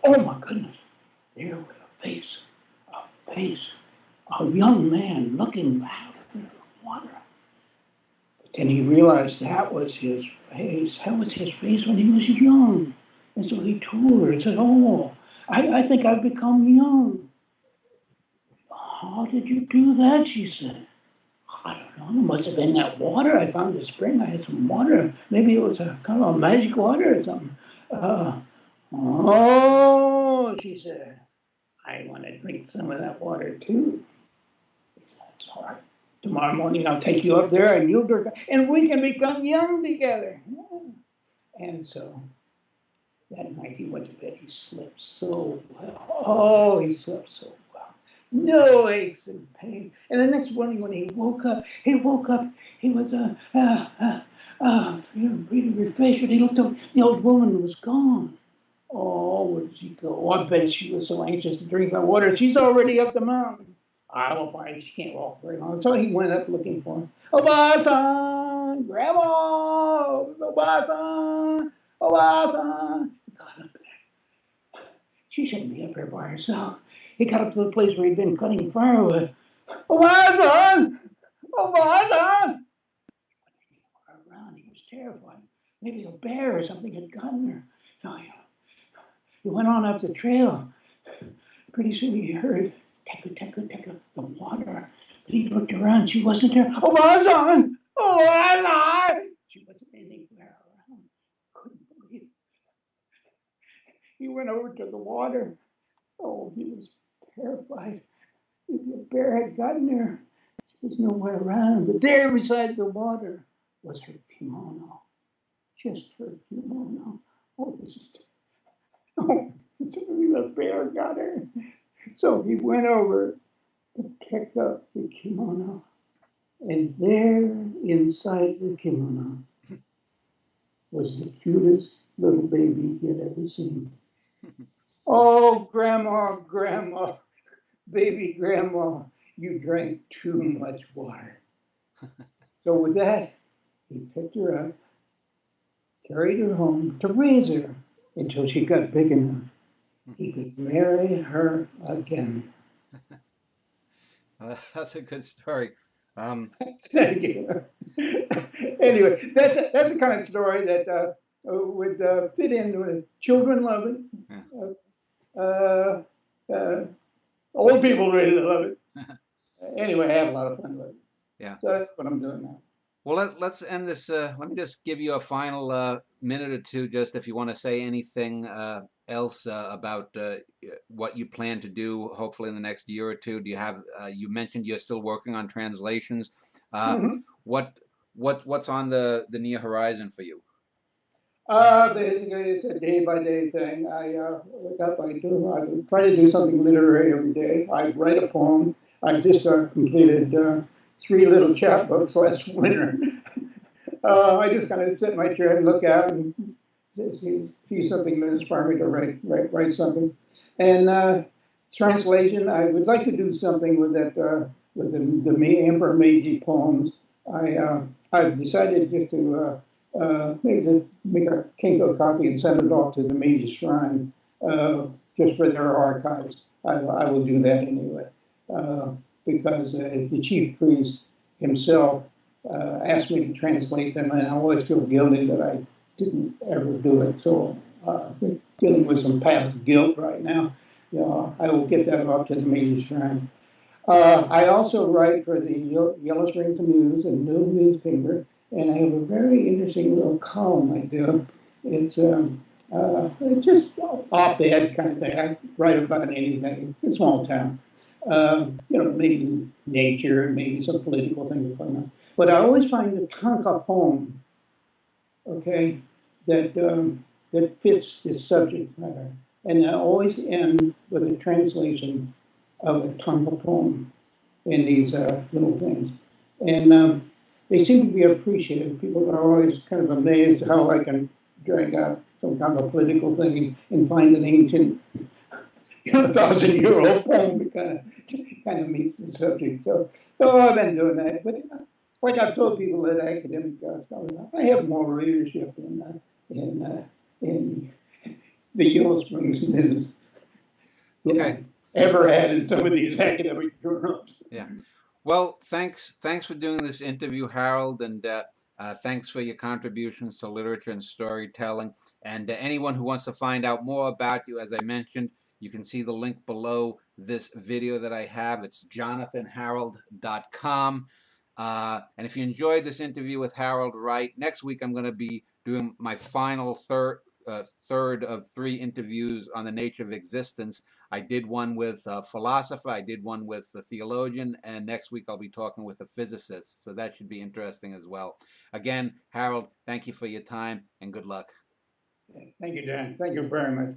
[SPEAKER 2] Oh, my goodness. There was a face a young man looking out of the water. But then he realized that was his face. That was his face when he was young. And so he told her, he said, oh, I think I've become young. How did you do that? She said. I don't know. It must have been that water. I found the spring. I had some water. Maybe it was a kind of a magic water or something. She said, I want to drink some of that water too. He said, that's all right. Tomorrow morning I'll take you up there and you'll drink, and we can become young together. Yeah. And so That night he went to bed. He slept so well. Oh, he slept so well. No aches and pain. And the next morning when he woke up, he was really refreshed. But he looked up, the old woman was gone. Oh, where did she go? Oh, I bet she was so anxious to drink that water. She's already up the mountain. I will find her. She can't walk very long. So he went up looking for her. Obasan, Grandma, Obasan, Obasan. He got up there. She shouldn't be up there by herself. He got up to the place where he'd been cutting firewood. Obasan, Obasan. Around, he was terrified. Maybe a bear or something had gotten her. So he went on up the trail. Pretty soon he heard teku, the water. But he looked around. She wasn't there. Oh, Bazan! Oh, Bazan! She wasn't anywhere around. Couldn't believe it. He went over to the water. Oh, he was terrified. If the bear had gotten her, there was nowhere around. But there beside the water was her kimono. Just her kimono. Oh, this is... Oh, the bear got her. So he went over to pick up the kimono. And there inside the kimono was the cutest little baby he had ever seen. Oh, Grandma, Grandma, baby Grandma, you drank too much water. So with that, he picked her up, carried her home to raise her until she got big enough he could marry her again.
[SPEAKER 1] That's a good story.
[SPEAKER 2] Thank you. Anyway, that's the kind of story that would fit in with children love it, old people really love it. Anyway, I have a lot of fun with it.
[SPEAKER 1] Yeah.
[SPEAKER 2] So that's what I'm doing now.
[SPEAKER 1] Well, let's end this. Let me just give you a final minute or two, just if you want to say anything else about what you plan to do, hopefully in the next year or two. Do you have? You mentioned you're still working on translations. What's on the near horizon for you?
[SPEAKER 2] Basically, it's a day-by-day thing. I wake up, I try to do something literary every day. I write a poem. I just completed 3 little chapbooks last winter. I just kind of sit in my chair and look out and see something that inspires me to write something. And translation, I would like to do something with that with the Emperor Meiji poems. I've decided just to maybe make a Kinko copy and send it off to the Meiji Shrine just for their archives. I will do that anyway because the chief priest himself asked me to translate them, and I always feel guilty that I didn't ever do it. So dealing with some past guilt right now. I will get that off to the Meiji Shrine. I also write for the Yellow Springs News and New newspaper, and I have a very interesting little column I do. It's just op-ed kind of thing. I write about anything. It's a small town. Maybe nature, maybe some political things going on. But I always find a Tanka poem, okay, that fits this subject matter. And I always end with a translation of a Tanka poem in these little things. And they seem to be appreciated. People are always kind of amazed how I can drag out some kind of political thing and find an ancient, 1,000-year-old poem that kind of meets the subject. So I've been doing that. But like I've told people at academic stuff, I have more readership in the Yellow Springs News than I ever had in some of these academic journals.
[SPEAKER 1] Yeah. Well, thanks for doing this interview, Harold, and thanks for your contributions to literature and storytelling. And anyone who wants to find out more about you, as I mentioned, you can see the link below this video that I have. It's jonathanharold.com. And if you enjoyed this interview with Harold Wright, next week I'm going to be doing my final third of 3 interviews on the nature of existence. I did one with a philosopher, I did one with a theologian, and next week I'll be talking with a physicist. So that should be interesting as well. Again, Harold, thank you for your time and good luck.
[SPEAKER 2] Thank you, Dan. Thank you very much.